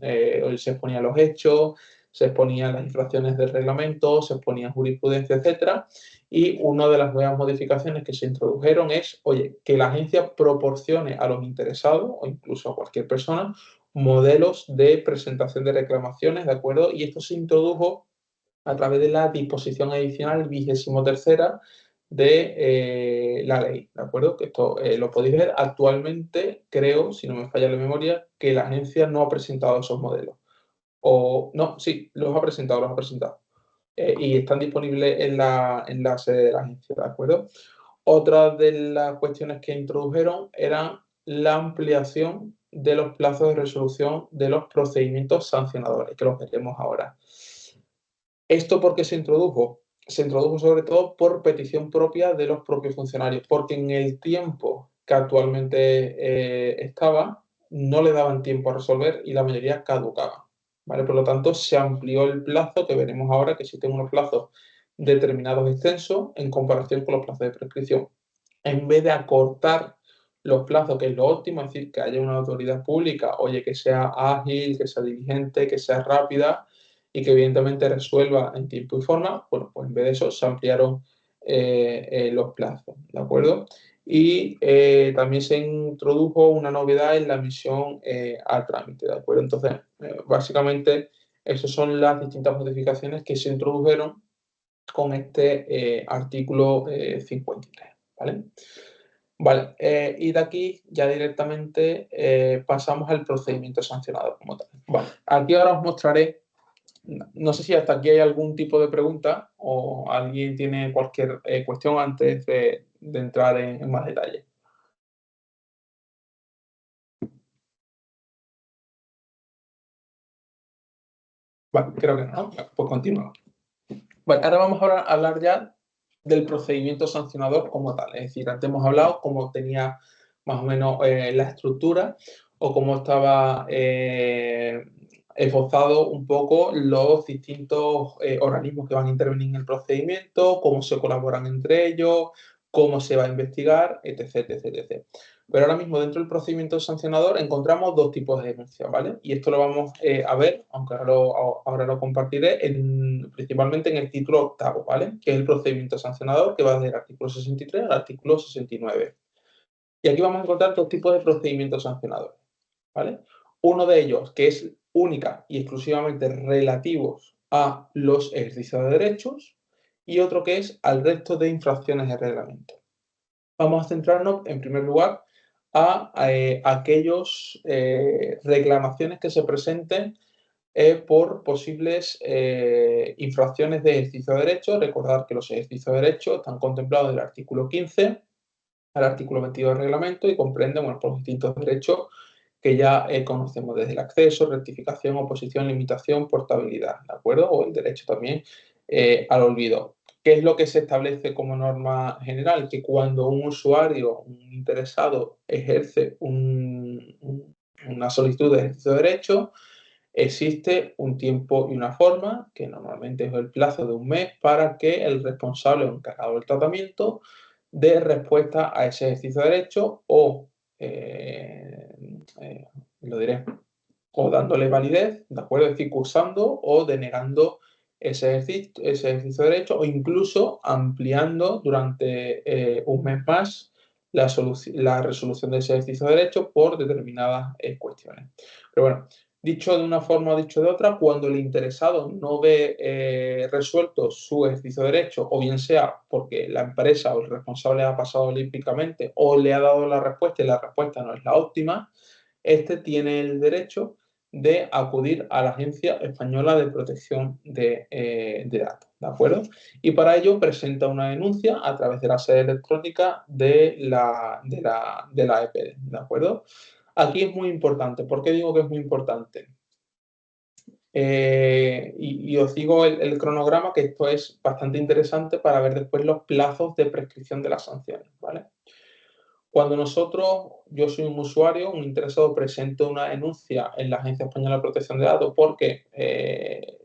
se exponían los hechos, se exponían las infracciones del reglamento, se exponía jurisprudencia, etcétera. Y una de las nuevas modificaciones que se introdujeron es, oye, que la agencia proporcione a los interesados o incluso a cualquier persona modelos de presentación de reclamaciones, ¿de acuerdo? Y esto se introdujo a través de la disposición adicional 23ª de la ley, ¿de acuerdo? Que esto lo podéis ver. Actualmente, creo, si no me falla la memoria, que la agencia no ha presentado esos modelos. O no, sí, los ha presentado, los ha presentado. Y están disponibles en la sede de la agencia, ¿de acuerdo? Otra de las cuestiones que introdujeron eran la ampliación de los plazos de resolución de los procedimientos sancionadores, que los veremos ahora. ¿Esto por qué se introdujo? Se introdujo sobre todo por petición propia de los propios funcionarios, porque en el tiempo que actualmente estaba, no le daban tiempo a resolver y la mayoría caducaban. ¿Vale? Por lo tanto, se amplió el plazo, que veremos ahora que existen unos plazos determinados extensos en comparación con los plazos de prescripción. En vez de acortar los plazos, que es lo óptimo, es decir, que haya una autoridad pública, oye, que sea ágil, que sea diligente, que sea rápida y que evidentemente resuelva en tiempo y forma, bueno, pues en vez de eso se ampliaron los plazos, ¿de acuerdo? Y también se introdujo una novedad en la admisión a trámite, ¿de acuerdo? Entonces, básicamente, esas son las distintas modificaciones que se introdujeron con este artículo 53, ¿vale? Vale, y de aquí ya directamente pasamos al procedimiento sancionador como tal. Vale, aquí ahora os mostraré, no sé si hasta aquí hay algún tipo de pregunta o alguien tiene cualquier cuestión antes de entrar en más detalle. Vale, creo que no, pues continúo. Bueno, ahora vamos a hablar ya del procedimiento sancionador como tal. Es decir, antes hemos hablado cómo tenía más o menos la estructura o cómo estaba esbozado un poco los distintos organismos que van a intervenir en el procedimiento, cómo se colaboran entre ellos, cómo se va a investigar, etc, etc, etc. Pero ahora mismo dentro del procedimiento sancionador encontramos dos tipos de denuncias, ¿vale? Y esto lo vamos a ver, aunque ahora lo compartiré, principalmente en el título octavo, ¿vale? Que es el procedimiento sancionador, que va desde el artículo 63 al artículo 69. Y aquí vamos a encontrar dos tipos de procedimientos sancionadores, ¿vale? Uno de ellos, que es única y exclusivamente relativos a los ejercicios de derechos, y otro que es al resto de infracciones de reglamento. Vamos a centrarnos, en primer lugar, a aquellas reclamaciones que se presenten por posibles infracciones de ejercicio de derecho. Recordar que los ejercicios de derecho están contemplados del artículo 15 al artículo 22 del reglamento y comprenden bueno, los distintos derechos que ya conocemos, desde el acceso, rectificación, oposición, limitación, portabilidad, ¿de acuerdo? O el derecho también al olvido. ¿Qué es lo que se establece como norma general? Que cuando un usuario, un interesado, ejerce una solicitud de ejercicio de derecho, existe un tiempo y una forma, que normalmente es el plazo de un mes, para que el responsable o encargado del tratamiento dé respuesta a ese ejercicio de derecho o, lo diré, o dándole validez, ¿de acuerdo? Es decir, cursando o denegando ese ejercicio de derecho o incluso ampliando durante un mes más la resolución de ese ejercicio de derecho por determinadas cuestiones. Pero bueno, dicho de una forma o dicho de otra, cuando el interesado no ve resuelto su ejercicio de derecho, o bien sea porque la empresa o el responsable ha pasado olímpicamente o le ha dado la respuesta y la respuesta no es la óptima, este tiene el derecho de acudir a la Agencia Española de Protección de Datos, ¿de acuerdo? Y para ello presenta una denuncia a través de la sede electrónica de la EPD, ¿de acuerdo? Aquí es muy importante. ¿Por qué digo que es muy importante? Y os digo el cronograma, que esto es bastante interesante para ver después los plazos de prescripción de las sanciones, ¿vale? Cuando yo soy un usuario, un interesado, presento una denuncia en la Agencia Española de Protección de Datos porque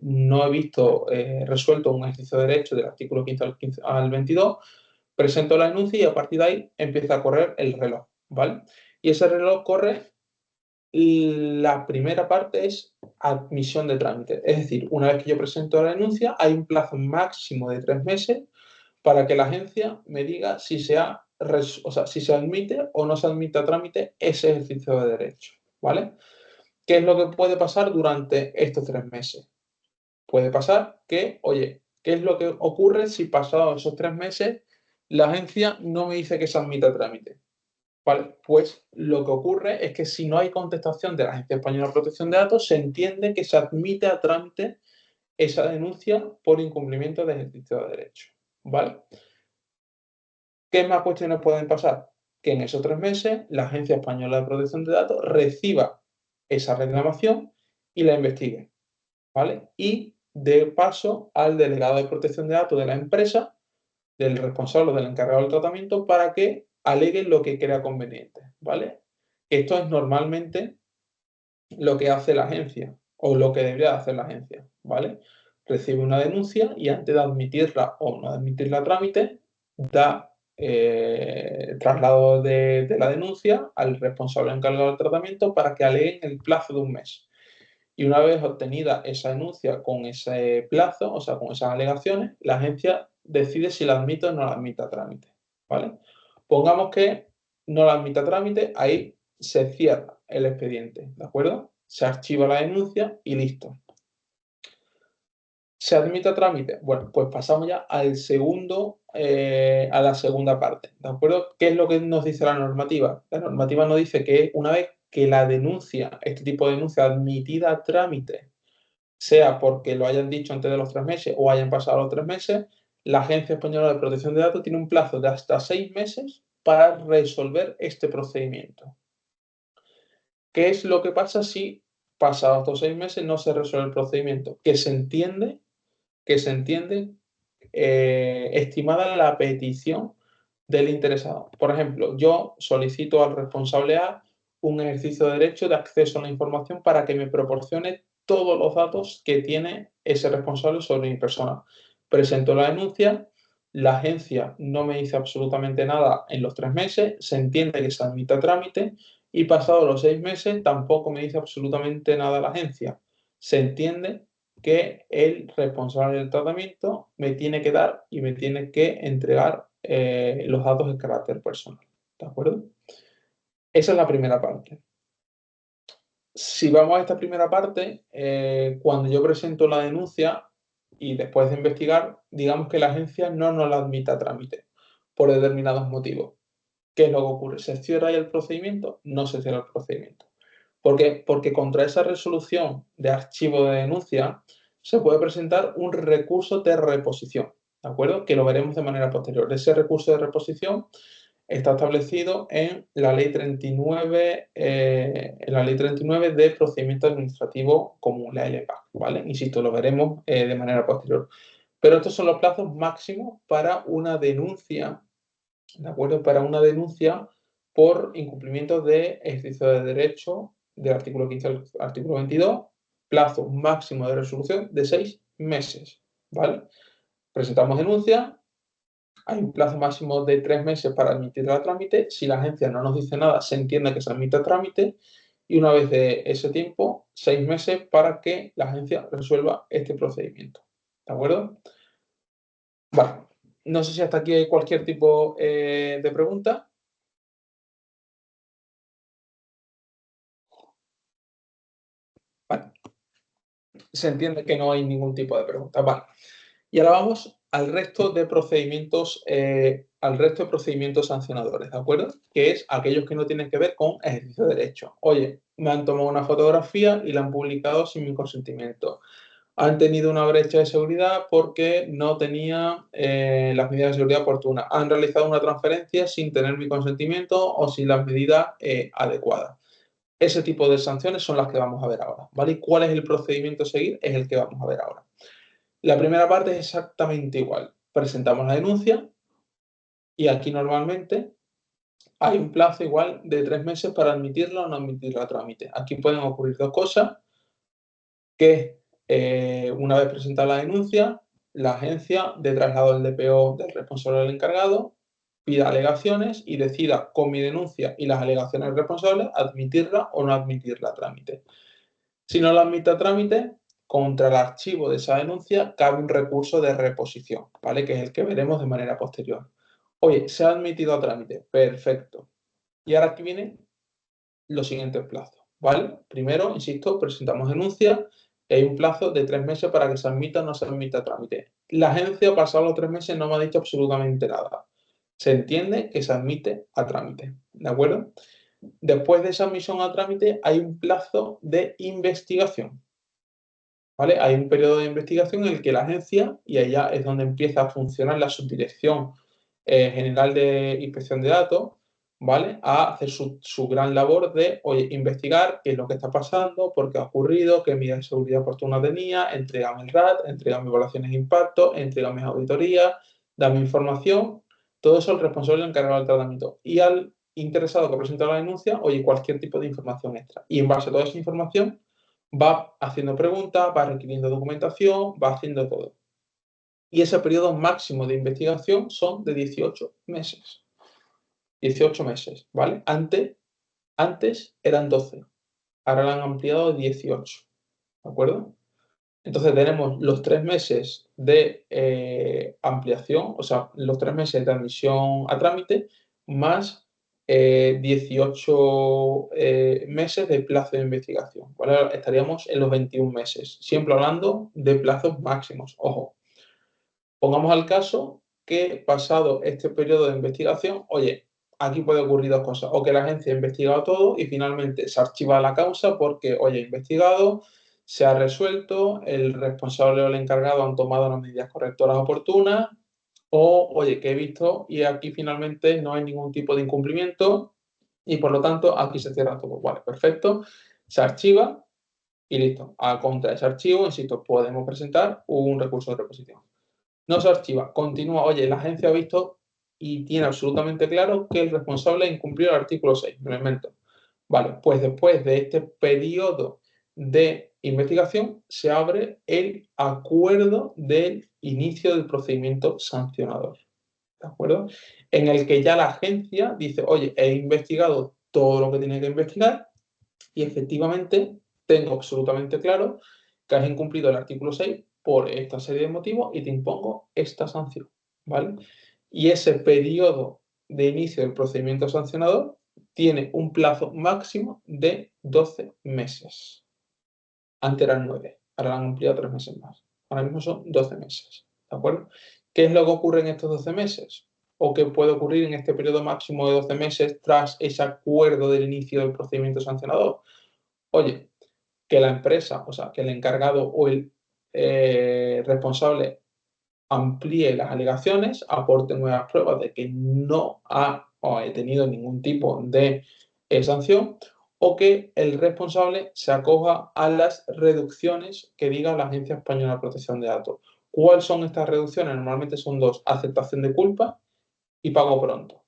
no he visto resuelto un ejercicio de derecho del artículo 15 al 22, presento la denuncia y a partir de ahí empieza a correr el reloj, ¿vale? Y ese reloj corre, la primera parte es admisión de trámite. Es decir, una vez que yo presento la denuncia, hay un plazo máximo de 3 meses para que la agencia me diga si si se admite o no se admite a trámite ese ejercicio de derecho, ¿vale? ¿Qué es lo que puede pasar durante estos 3 meses? Puede pasar que, oye, ¿qué es lo que ocurre si pasados esos 3 meses la agencia no me dice que se admita a trámite? Vale, pues lo que ocurre es que si no hay contestación de la Agencia Española de Protección de Datos, se entiende que se admite a trámite esa denuncia por incumplimiento de ejercicio de derecho, ¿vale? ¿Qué más cuestiones pueden pasar? Que en esos 3 meses la Agencia Española de Protección de Datos reciba esa reclamación y la investigue, ¿vale? Y dé paso al delegado de protección de datos de la empresa, del responsable o del encargado del tratamiento, para que alegue lo que crea conveniente, ¿vale? Esto es normalmente lo que hace la agencia o lo que debería hacer la agencia, ¿vale? Recibe una denuncia y antes de admitirla o no admitirla a trámite, da traslado de la denuncia al responsable encargado del tratamiento para que alegue en el plazo de un mes. Y una vez obtenida esa denuncia con ese plazo, o sea, con esas alegaciones, la agencia decide si la admite o no la admite a trámite, ¿vale? Pongamos que no la admite a trámite, ahí se cierra el expediente, ¿de acuerdo? Se archiva la denuncia y listo. ¿Se admite a trámite? Bueno, pues pasamos ya a la segunda parte, ¿de acuerdo? ¿Qué es lo que nos dice la normativa? La normativa nos dice que una vez que la denuncia, este tipo de denuncia admitida a trámite, sea porque lo hayan dicho antes de los 3 meses o hayan pasado los 3 meses, la Agencia Española de Protección de Datos tiene un plazo de hasta 6 meses para resolver este procedimiento. ¿Qué es lo que pasa si pasados estos 6 meses no se resuelve el procedimiento? Que se entiende estimada la petición del interesado. Por ejemplo, yo solicito al responsable A un ejercicio de derecho de acceso a la información para que me proporcione todos los datos que tiene ese responsable sobre mi persona. Presento la denuncia, la agencia no me dice absolutamente nada en los 3 meses, se entiende que se admite a trámite y pasados los 6 meses tampoco me dice absolutamente nada la agencia. Se entiende que el responsable del tratamiento me tiene que dar y me tiene que entregar los datos de carácter personal. ¿De acuerdo? Esa es la primera parte. Si vamos a esta primera parte, cuando yo presento la denuncia y después de investigar, digamos que la agencia no nos la admite a trámite por determinados motivos. ¿Qué es lo que ocurre? ¿Se cierra ahí el procedimiento? No se cierra el procedimiento. ¿Por qué? Porque contra esa resolución de archivo de denuncia se puede presentar un recurso de reposición, ¿de acuerdo? Que lo veremos de manera posterior. Ese recurso de reposición está establecido en la Ley 39, de Procedimiento Administrativo Común, la LPAC, ¿vale? Insisto, lo veremos de manera posterior. Pero estos son los plazos máximos para una denuncia, ¿de acuerdo? Para una denuncia por incumplimiento de ejercicio de derecho del artículo 15 al artículo 22, plazo máximo de resolución de 6 meses, ¿vale? Presentamos denuncia, hay un plazo máximo de 3 meses para admitir a trámite. Si la agencia no nos dice nada, se entiende que se admite a trámite y una vez de ese tiempo, 6 meses para que la agencia resuelva este procedimiento, ¿de acuerdo? Vale, no sé si hasta aquí hay cualquier tipo de pregunta. Vale, se entiende que no hay ningún tipo de pregunta. Vale. Y ahora vamos al resto de procedimientos sancionadores, ¿de acuerdo? Que es aquellos que no tienen que ver con ejercicio de derecho. Oye, me han tomado una fotografía y la han publicado sin mi consentimiento. Han tenido una brecha de seguridad porque no tenía las medidas de seguridad oportunas. Han realizado una transferencia sin tener mi consentimiento o sin las medidas adecuadas. Ese tipo de sanciones son las que vamos a ver ahora, ¿vale? ¿Y cuál es el procedimiento a seguir? Es el que vamos a ver ahora. La primera parte es exactamente igual. Presentamos la denuncia y aquí normalmente hay un plazo igual de 3 meses para admitirla o no admitirla a trámite. Aquí pueden ocurrir dos cosas, que una vez presentada la denuncia, la agencia de traslado del DPO del responsable del encargado pida alegaciones y decida con mi denuncia y las alegaciones del responsable admitirla o no admitirla a trámite. Si no la admite a trámite, contra el archivo de esa denuncia cabe un recurso de reposición, ¿vale? Que es el que veremos de manera posterior. Oye, se ha admitido a trámite, perfecto. Y ahora aquí vienen los siguientes plazos, ¿vale? Primero, insisto, presentamos denuncia y hay un plazo de 3 meses para que se admita o no se admita a trámite. La agencia, pasado los 3 meses, no me ha dicho absolutamente nada. Se entiende que se admite a trámite, ¿de acuerdo? Después de esa admisión a trámite hay un plazo de investigación, ¿vale? Hay un periodo de investigación en el que la agencia, y allá es donde empieza a funcionar la Subdirección General de Inspección de Datos, ¿vale? A hacer su gran labor de, oye, investigar qué es lo que está pasando, por qué ha ocurrido, qué medidas de seguridad oportuna tenía, entrégame el RAT, entrégame evaluaciones de impacto, entrégame auditorías, dame información, todo eso el responsable encargado del tratamiento. Y al interesado que presenta la denuncia, oye, cualquier tipo de información extra. Y en base a toda esa información, va haciendo preguntas, va requiriendo documentación, va haciendo todo. Y ese periodo máximo de investigación son de 18 meses. 18 meses, ¿vale? Antes eran 12, ahora lo han ampliado a 18, ¿de acuerdo? Entonces tenemos los 3 meses de ampliación, o sea, los 3 meses de admisión a trámite, más 18 meses de plazo de investigación, ¿vale? Estaríamos en los 21 meses, siempre hablando de plazos máximos, ojo. Pongamos al caso que pasado este periodo de investigación, oye, aquí puede ocurrir dos cosas, o que la agencia ha investigado todo y finalmente se archiva la causa porque, oye, investigado, se ha resuelto, el responsable o el encargado han tomado las medidas correctoras oportunas, o, oye, que he visto y aquí finalmente no hay ningún tipo de incumplimiento y por lo tanto aquí se cierra todo. Vale, perfecto, se archiva y listo. A contra ese archivo, insisto, podemos presentar un recurso de reposición. No se archiva, continúa. Oye, la agencia ha visto y tiene absolutamente claro que el responsable incumplió el artículo 6, me lo invento. Vale, pues después de este periodo de investigación se abre el acuerdo del inicio del procedimiento sancionador, ¿de acuerdo? En el que ya la agencia dice, oye, he investigado todo lo que tiene que investigar y efectivamente tengo absolutamente claro que has incumplido el artículo 6 por esta serie de motivos y te impongo esta sanción, ¿vale? Y ese periodo de inicio del procedimiento sancionador tiene un plazo máximo de 12 meses. Antes eran 9, ahora lo han ampliado 3 meses más. Ahora mismo son 12 meses, ¿de acuerdo? ¿Qué es lo que ocurre en estos 12 meses? ¿O qué puede ocurrir en este periodo máximo de 12 meses tras ese acuerdo del inicio del procedimiento sancionador? Oye, que la empresa, o sea, que el encargado o el responsable amplíe las alegaciones, aporte nuevas pruebas de que no ha tenido ningún tipo de sanción, o que el responsable se acoja a las reducciones que diga la Agencia Española de Protección de Datos. ¿Cuáles son estas reducciones? Normalmente son dos: aceptación de culpa y pago pronto,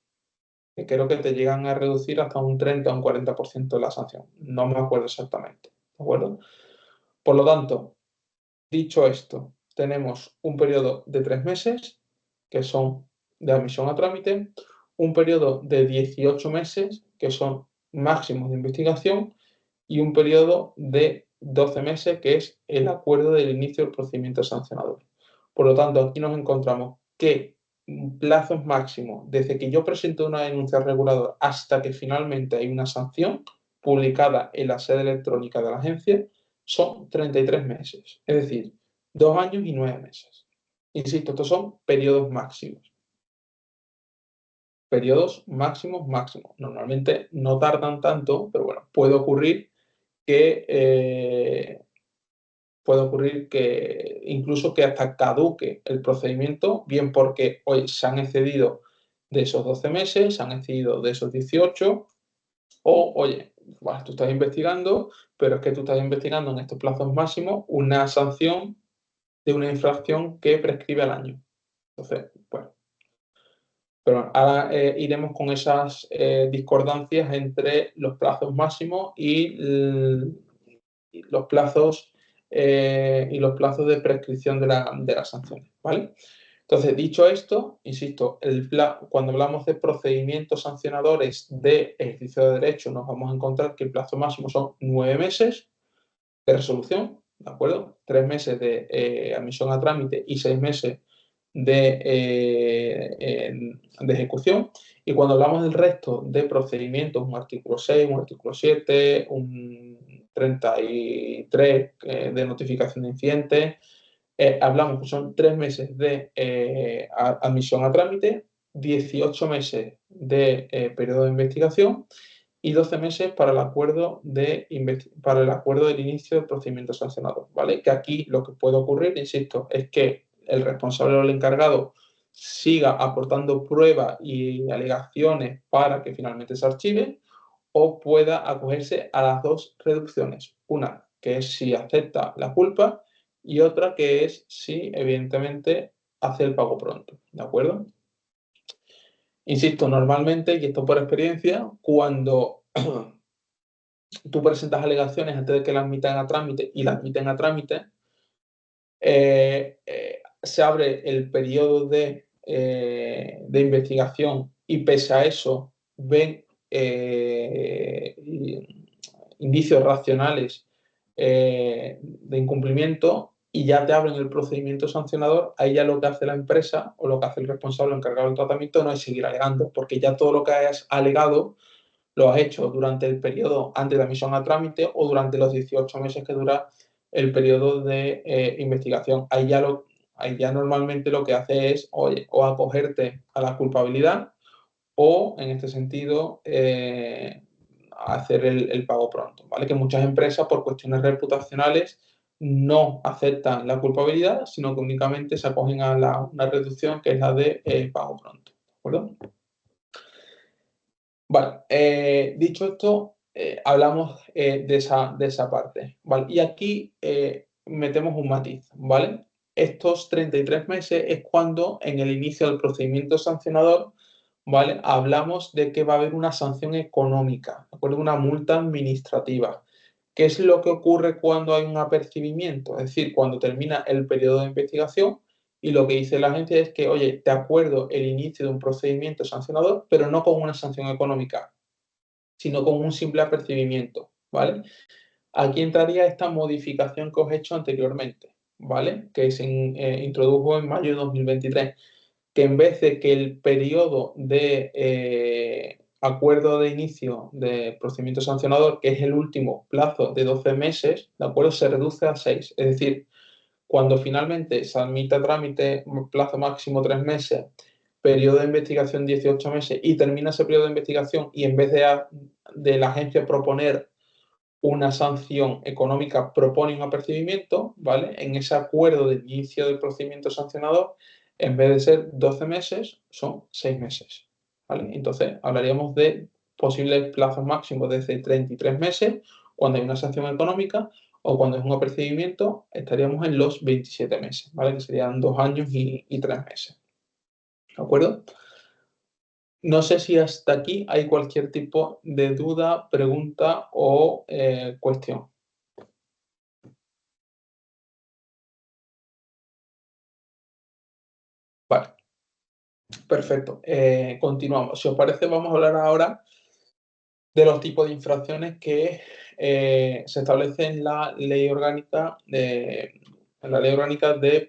que creo que te llegan a reducir hasta un 30 o un 40% de la sanción. No me acuerdo exactamente, ¿de acuerdo? Por lo tanto, dicho esto, tenemos un periodo de 3 meses, que son de admisión a trámite, un periodo de 18 meses, que son máximos de investigación, y un periodo de 12 meses, que es el acuerdo del inicio del procedimiento sancionador. Por lo tanto, aquí nos encontramos que plazos máximos, desde que yo presento una denuncia al regulador hasta que finalmente hay una sanción publicada en la sede electrónica de la agencia, son 33 meses, es decir, 2 años y 9 meses. Insisto, estos son periodos máximos. Periodos máximos, máximos. Normalmente no tardan tanto, pero bueno, puede ocurrir que incluso que hasta caduque el procedimiento, bien porque hoy se han excedido de esos 12 meses, se han excedido de esos 18, o oye, tú estás investigando, pero es que tú estás investigando en estos plazos máximos una sanción de una infracción que prescribe al año. Entonces, bueno, Pero ahora iremos con esas discordancias entre los plazos máximos y los plazos de prescripción de las sanciones, ¿vale? Entonces, dicho esto, insisto, cuando hablamos de procedimientos sancionadores de ejercicio de derecho, nos vamos a encontrar que el plazo máximo son 9 meses de resolución, ¿de acuerdo? 3 meses de admisión a trámite y 6 meses de ejecución. Y cuando hablamos del resto de procedimientos, un artículo 6, un artículo 7, un 33 de notificación de incidentes, hablamos que son 3 meses de admisión a trámite, 18 meses de periodo de investigación y 12 meses para el acuerdo del inicio del procedimiento sancionador, ¿vale? Que aquí lo que puede ocurrir, insisto, es que el responsable o el encargado siga aportando pruebas y alegaciones para que finalmente se archive, o pueda acogerse a las dos reducciones. Una, que es si acepta la culpa, y otra que es si, evidentemente, hace el pago pronto, ¿de acuerdo? Insisto, normalmente, y esto por experiencia, cuando tú presentas alegaciones antes de que las admitan a trámite y las admiten a trámite, se abre el periodo de investigación y pese a eso ven indicios racionales de incumplimiento y ya te abren el procedimiento sancionador. Ahí ya lo que hace la empresa o lo que hace el responsable o encargado del tratamiento no es seguir alegando, porque ya todo lo que hayas alegado lo has hecho durante el periodo antes de la admisión a trámite o durante los 18 meses que dura el periodo de investigación. Ahí ya normalmente lo que hace es, oye, o acogerte a la culpabilidad o, en este sentido, hacer el pago pronto, ¿vale? Que muchas empresas, por cuestiones reputacionales, no aceptan la culpabilidad, sino que únicamente se acogen a una reducción que es la de pago pronto, ¿de acuerdo? Vale, dicho esto, hablamos de esa parte, ¿vale? Y aquí metemos un matiz, ¿vale? Estos 33 meses es cuando en el inicio del procedimiento sancionador, ¿vale? Hablamos de que va a haber una sanción económica, ¿de acuerdo? Una multa administrativa. ¿Qué es lo que ocurre cuando hay un apercibimiento? Es decir, cuando termina el periodo de investigación y lo que dice la agencia es que, oye, te acuerdo el inicio de un procedimiento sancionador, pero no con una sanción económica, sino con un simple apercibimiento, ¿vale? Aquí entraría esta modificación que os he hecho anteriormente, ¿vale? Que se introdujo en mayo de 2023, que en vez de que el periodo de acuerdo de inicio de procedimiento sancionador, que es el último plazo de 12 meses, ¿de acuerdo? Se reduce a 6. Es decir, cuando finalmente se admite a trámite, plazo máximo 3 meses, periodo de investigación 18 meses y termina ese periodo de investigación y en vez de la agencia proponer una sanción económica, propone un apercibimiento, ¿vale? En ese acuerdo de inicio del procedimiento sancionador, en vez de ser 12 meses, son 6 meses, ¿vale? Entonces, hablaríamos de posibles plazos máximos desde 33 meses cuando hay una sanción económica o cuando es un apercibimiento, estaríamos en los 27 meses, ¿vale? Que serían 2 años y 3 meses, ¿de acuerdo? No sé si hasta aquí hay cualquier tipo de duda, pregunta o cuestión. Vale, perfecto. Continuamos. Si os parece, vamos a hablar ahora de los tipos de infracciones que se establecen en la Ley Orgánica de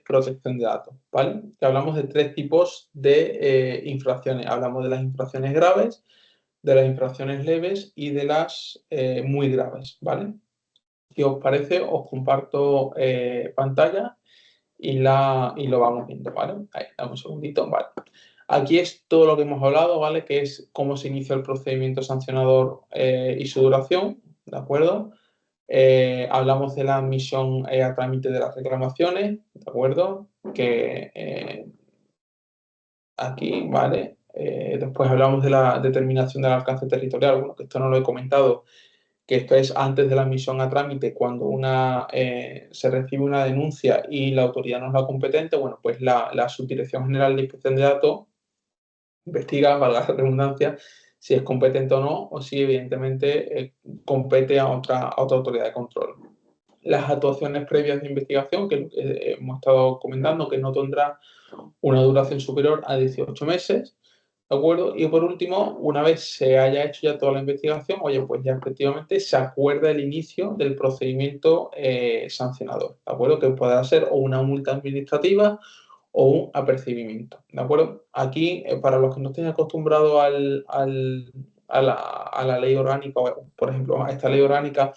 Protección de Datos, ¿vale? Que hablamos de 3 tipos de infracciones. Hablamos de las infracciones graves, de las infracciones leves y de las muy graves, ¿vale? Si os parece, os comparto pantalla y lo vamos viendo, ¿vale? Ahí, dame un segundito, ¿vale? Aquí es todo lo que hemos hablado, ¿vale? Que es cómo se inicia el procedimiento sancionador y su duración, ¿de acuerdo? Hablamos de la admisión a trámite de las reclamaciones, ¿de acuerdo? Que aquí, ¿vale? Después hablamos de la determinación del alcance territorial, bueno, que esto no lo he comentado, que esto es antes de la admisión a trámite, cuando se recibe una denuncia y la autoridad no es la competente, bueno, pues la Subdirección General de Inspección de Datos investiga, valga la redundancia, si es competente o no, o si evidentemente compete a otra autoridad de control. Las actuaciones previas de investigación, que hemos estado comentando, que no tendrá una duración superior a 18 meses, ¿de acuerdo? Y por último, una vez se haya hecho ya toda la investigación, oye, pues ya efectivamente se acuerda el inicio del procedimiento sancionador, ¿de acuerdo? Que pueda ser o una multa administrativa o un apercibimiento, ¿de acuerdo? Aquí, para los que no estén acostumbrados a la ley orgánica, por ejemplo, a esta ley orgánica,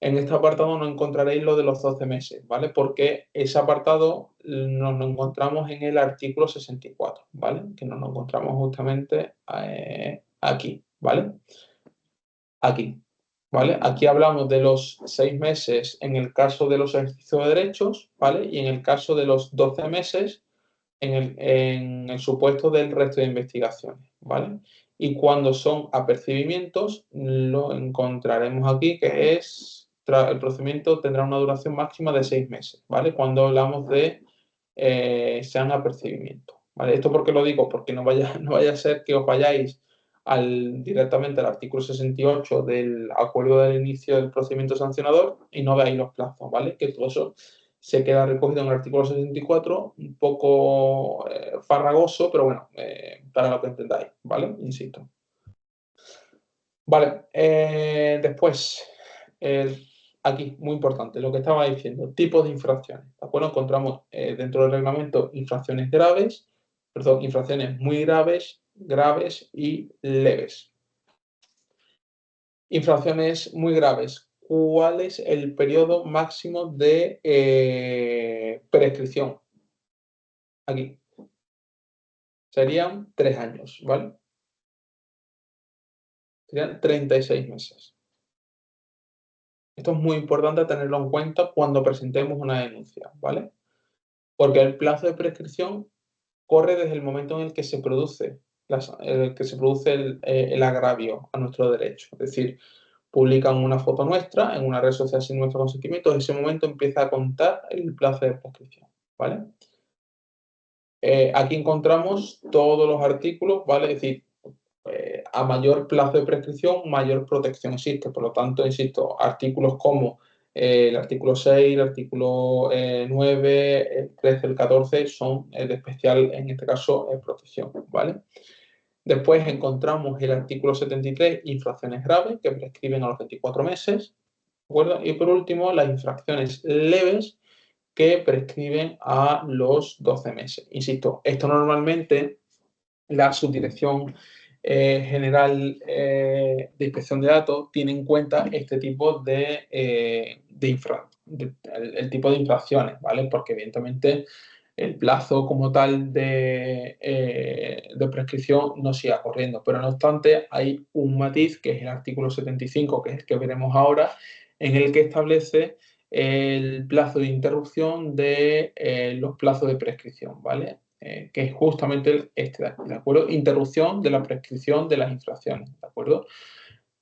en este apartado no encontraréis lo de los 12 meses, ¿vale? Porque ese apartado nos lo encontramos en el artículo 64, ¿vale? Que nos lo encontramos justamente aquí, ¿vale? Aquí, ¿vale? Aquí hablamos de los 6 meses en el caso de los ejercicios de derechos, ¿vale? Y en el caso de los 12 meses en el supuesto del resto de investigaciones, ¿vale? Y cuando son apercibimientos, lo encontraremos aquí, que es, el procedimiento tendrá una duración máxima de 6 meses, ¿vale? Cuando hablamos de sean apercibimientos, ¿vale? ¿Esto por qué lo digo? Porque no vaya a ser que os vayáis directamente al artículo 68 del acuerdo del inicio del procedimiento sancionador y no veáis los plazos, ¿vale? Que todo eso se queda recogido en el artículo 64, un poco farragoso, pero bueno, para lo que entendáis, ¿vale? Insisto. Vale, después, aquí, muy importante, lo que estaba diciendo, tipos de infracciones, ¿de acuerdo? Encontramos dentro del reglamento infracciones graves, perdón, infracciones muy graves, graves y leves. Infracciones muy graves. ¿Cuál es el periodo máximo de prescripción? Aquí. Serían 3 años, ¿vale? Serían 36 meses. Esto es muy importante tenerlo en cuenta cuando presentemos una denuncia, ¿vale? Porque el plazo de prescripción corre desde el momento en el que se produce, el agravio a nuestro derecho. Es decir, publican una foto nuestra en una red social sin nuestro consentimiento, en ese momento empieza a contar el plazo de prescripción, ¿vale? Aquí encontramos todos los artículos, ¿vale? Es decir, a mayor plazo de prescripción, mayor protección existe. Por lo tanto, insisto, artículos como el artículo 6, el artículo 9, el 13, el 14 son de especial, en este caso, protección, ¿vale? Después encontramos el artículo 73, infracciones graves, que prescriben a los 24 meses, ¿de acuerdo? Y por último, las infracciones leves, que prescriben a los 12 meses. Insisto, esto normalmente la Subdirección General de Inspección de Datos tiene en cuenta este tipo el tipo de infracciones, ¿vale? Porque evidentemente el plazo como tal de prescripción no siga corriendo. Pero no obstante, hay un matiz, que es el artículo 75, que es el que veremos ahora, en el que establece el plazo de interrupción de los plazos de prescripción, ¿vale? Que es justamente este de aquí, ¿de acuerdo? Interrupción de la prescripción de las infracciones, ¿de acuerdo?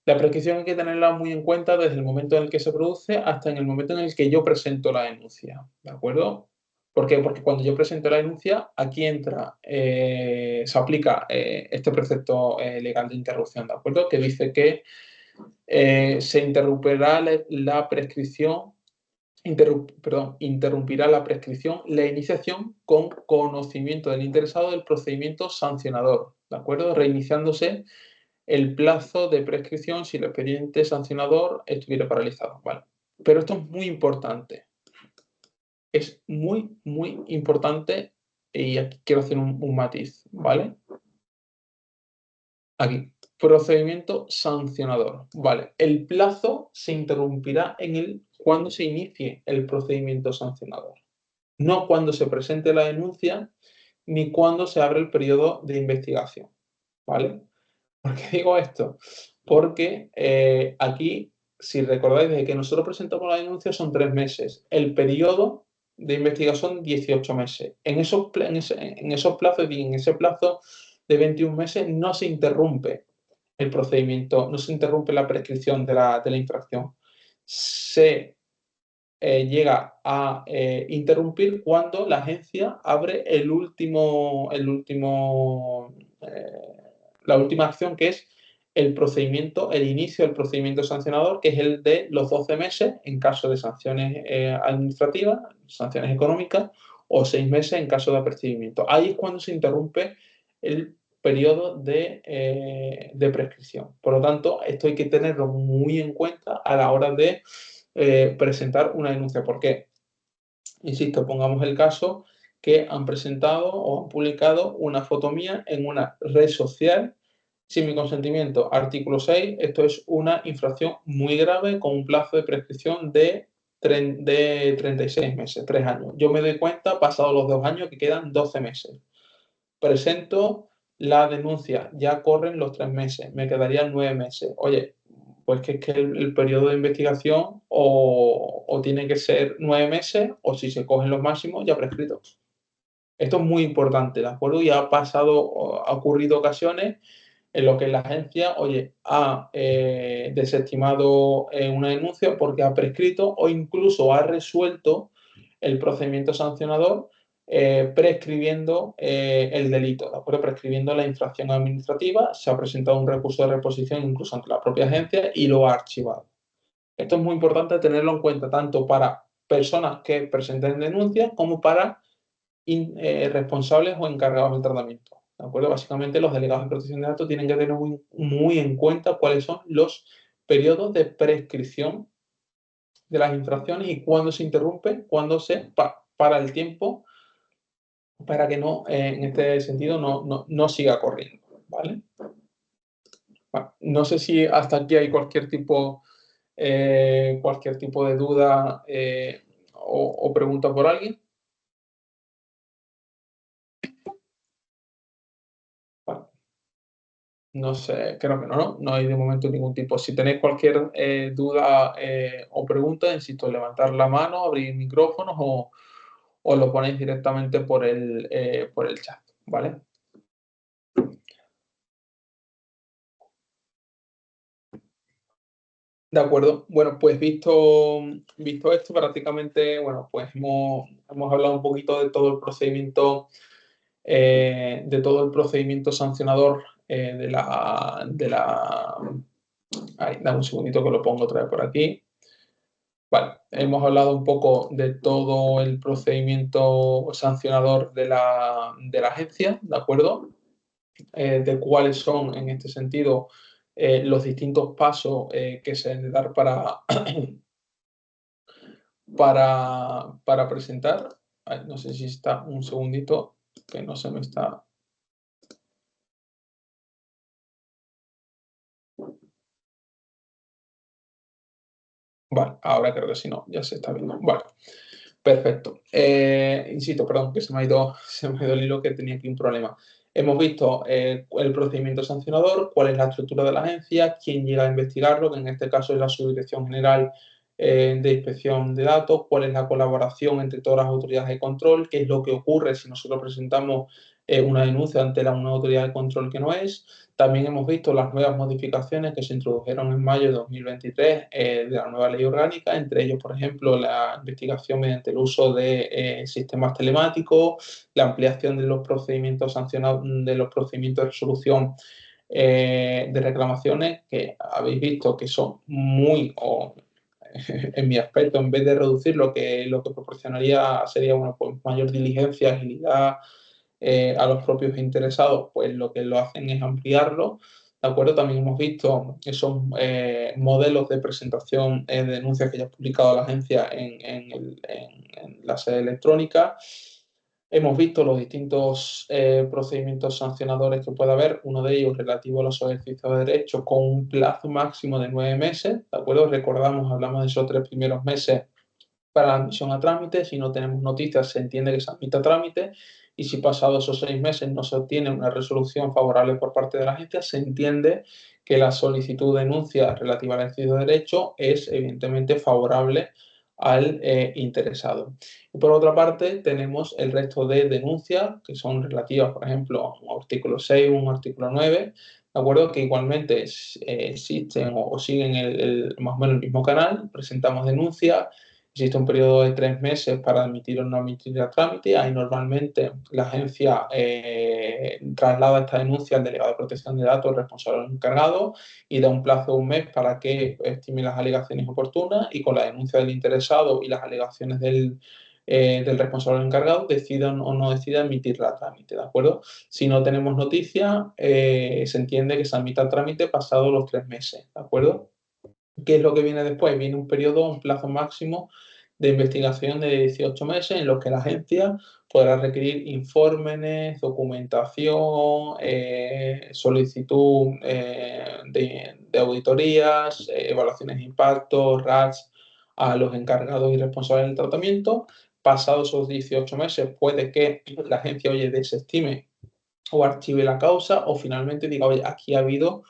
La prescripción hay que tenerla muy en cuenta desde el momento en el que se produce hasta en el momento en el que yo presento la denuncia, ¿de acuerdo? ¿Por qué? Porque cuando yo presento la denuncia, aquí entra, se aplica este precepto legal de interrupción, ¿de acuerdo? Que dice que se interrumpirá la prescripción, interrumpirá la prescripción la iniciación con conocimiento del interesado del procedimiento sancionador, ¿de acuerdo? Reiniciándose el plazo de prescripción si el expediente sancionador estuviera paralizado, ¿vale? Pero esto es muy importante. Es muy, muy importante y aquí quiero hacer un matiz, ¿vale? Aquí, procedimiento sancionador, ¿vale? El plazo se interrumpirá cuando se inicie el procedimiento sancionador, no cuando se presente la denuncia ni cuando se abre el periodo de investigación, ¿vale? ¿Por qué digo esto? Porque aquí, si recordáis, desde que nosotros presentamos la denuncia son 3 meses. El periodo de investigación 18 meses. En esos plazos y en ese plazo de 21 meses no se interrumpe el procedimiento, no se interrumpe la prescripción de la infracción. Se llega a interrumpir cuando la agencia abre el último la última acción, que es el procedimiento, el inicio del procedimiento sancionador, que es el de los 12 meses en caso de sanciones administrativas, sanciones económicas, o 6 meses en caso de apercibimiento. Ahí es cuando se interrumpe el periodo de prescripción. Por lo tanto, esto hay que tenerlo muy en cuenta a la hora de presentar una denuncia. ¿Por qué? Insisto, pongamos el caso que han presentado o han publicado una foto mía en una red social sin mi consentimiento. Artículo 6, esto es una infracción muy grave con un plazo de prescripción de 36 meses, 3 años. Yo me doy cuenta, pasados los 2 años, que quedan 12 meses. Presento la denuncia, ya corren los 3 meses, me quedarían 9 meses. Oye, pues que es que el periodo de investigación o tiene que ser 9 meses o si se cogen los máximos ya prescrito. Esto es muy importante, ¿de acuerdo? Y ha ocurrido ocasiones en lo que la agencia, oye, ha desestimado una denuncia porque ha prescrito o incluso ha resuelto el procedimiento sancionador prescribiendo el delito, ¿de acuerdo? Prescribiendo la infracción administrativa, se ha presentado un recurso de reposición incluso ante la propia agencia y lo ha archivado. Esto es muy importante tenerlo en cuenta tanto para personas que presenten denuncias como para responsables o encargados del tratamiento. ¿De acuerdo? Básicamente los delegados de protección de datos tienen que tener muy en cuenta cuáles son los periodos de prescripción de las infracciones y cuándo se interrumpe, cuándo se para el tiempo para que no, en este sentido, no siga corriendo. ¿Vale? Bueno, no sé si hasta aquí hay cualquier tipo de duda o pregunta por alguien. Vale. No sé, creo que no, no hay de momento ningún tipo. Si tenéis cualquier duda o pregunta, insisto, levantar la mano, abrir micrófonos o lo ponéis directamente por el chat, ¿vale? De acuerdo. Bueno, pues visto esto, prácticamente, bueno, pues hemos hablado un poquito de todo el procedimiento sancionador Ay, dame un segundito que lo pongo otra vez por aquí. Vale, hemos hablado un poco de todo el procedimiento sancionador de la agencia, ¿de acuerdo? De cuáles son, en este sentido, los distintos pasos que se deben dar para presentar. Ay, no sé si está un segundito, que no se me está... Vale, ahora creo que sí, no, ya se está viendo. Vale, perfecto. Insisto, perdón, que se me ha ido el hilo, que tenía aquí un problema. Hemos visto el procedimiento sancionador, cuál es la estructura de la agencia, quién llega a investigarlo, que en este caso es la Subdirección General de Inspección de Datos, cuál es la colaboración entre todas las autoridades de control, qué es lo que ocurre si nosotros presentamos una denuncia ante una autoridad de control que no es. También hemos visto las nuevas modificaciones que se introdujeron en mayo de 2023 de la nueva ley orgánica, entre ellos, por ejemplo, la investigación mediante el uso de sistemas telemáticos, la ampliación de los procedimientos sancionados, de los procedimientos de resolución de reclamaciones, que habéis visto que son en mi aspecto, en vez de reducir, lo que proporcionaría sería pues, mayor diligencia, agilidad a los propios interesados, pues lo que lo hacen es ampliarlo. ¿De acuerdo? También hemos visto esos modelos de presentación de denuncias que ya ha publicado la agencia en la sede electrónica. Hemos visto los distintos procedimientos sancionadores que puede haber, uno de ellos relativo a los ejercicios de derecho con un plazo máximo de 9 meses, ¿de acuerdo? Recordamos, hablamos de esos 3 primeros meses para la admisión a trámite. Si no tenemos noticias, se entiende que se admite a trámite, y si pasados esos 6 meses no se obtiene una resolución favorable por parte de la agencia, se entiende que la solicitud de denuncia relativa al ejercicio de derecho es evidentemente favorable al interesado. Y por otra parte, tenemos el resto de denuncias que son relativas, por ejemplo, a un artículo 6 o un artículo 9, ¿de acuerdo? Que igualmente existen o siguen más o menos el mismo canal. Presentamos denuncias, existe un periodo de 3 meses para admitir o no admitir a trámite. Ahí normalmente la agencia traslada esta denuncia al delegado de protección de datos, el responsable encargado, y da un plazo de un mes para que estime las alegaciones oportunas y con la denuncia del interesado y las alegaciones del responsable encargado decidan o no decidan admitir la trámite, ¿de acuerdo? Si no tenemos noticia, se entiende que se admita el trámite pasado los 3 meses, ¿de acuerdo? ¿Qué es lo que viene después? Viene un periodo, un plazo máximo de investigación de 18 meses en los que la agencia podrá requerir informes, documentación, solicitud de auditorías, evaluaciones de impacto, RATs a los encargados y responsables del tratamiento. Pasados esos 18 meses puede que la agencia, oye, desestime o archive la causa o finalmente diga, oye, aquí ha habido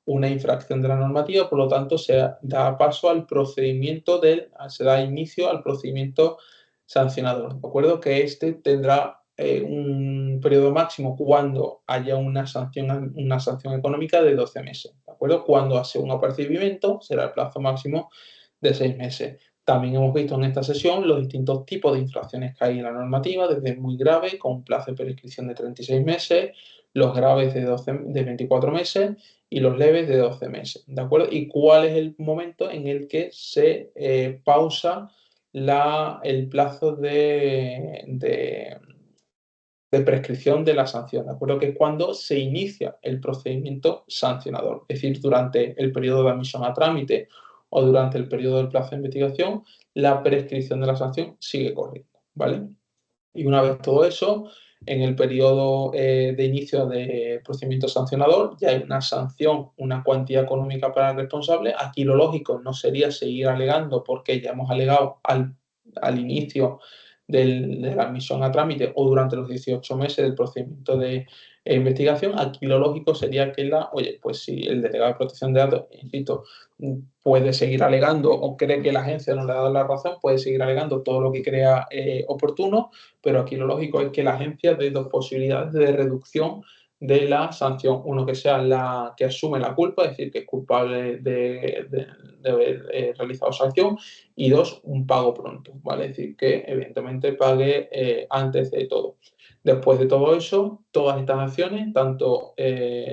una infracción de la normativa, por lo tanto se da paso al procedimiento se da inicio al procedimiento sancionador, ¿de acuerdo? Que este tendrá un periodo máximo cuando haya una sanción económica de 12 meses, ¿de acuerdo? Cuando hace un apercibimiento será el plazo máximo de 6 meses. También hemos visto en esta sesión los distintos tipos de infracciones que hay en la normativa, desde muy grave, con un plazo de prescripción de 36 meses, los graves de 24 meses y los leves de 12 meses, ¿de acuerdo? ¿Y cuál es el momento en el que se pausa el plazo de prescripción de la sanción, ¿de acuerdo? Que es cuando se inicia el procedimiento sancionador, es decir, durante el periodo de admisión a trámite o durante el periodo del plazo de investigación, la prescripción de la sanción sigue corriendo, ¿vale? Y una vez todo eso, en el periodo de inicio de procedimiento sancionador, ya hay una sanción, una cuantía económica para el responsable. Aquí lo lógico no sería seguir alegando porque ya hemos alegado al inicio de la admisión a trámite o durante los 18 meses del procedimiento de investigación. Aquí lo lógico sería que oye, pues si el delegado de protección de datos, insisto, puede seguir alegando o cree que la agencia no le ha dado la razón, puede seguir alegando todo lo que crea oportuno, pero aquí lo lógico es que la agencia dé dos posibilidades de reducción de la sanción. Uno, que sea la que asume la culpa, es decir, que es culpable de haber realizado sanción, y dos, un pago pronto, ¿vale? Es decir, que evidentemente pague antes de todo. Después de todo eso, todas estas acciones tanto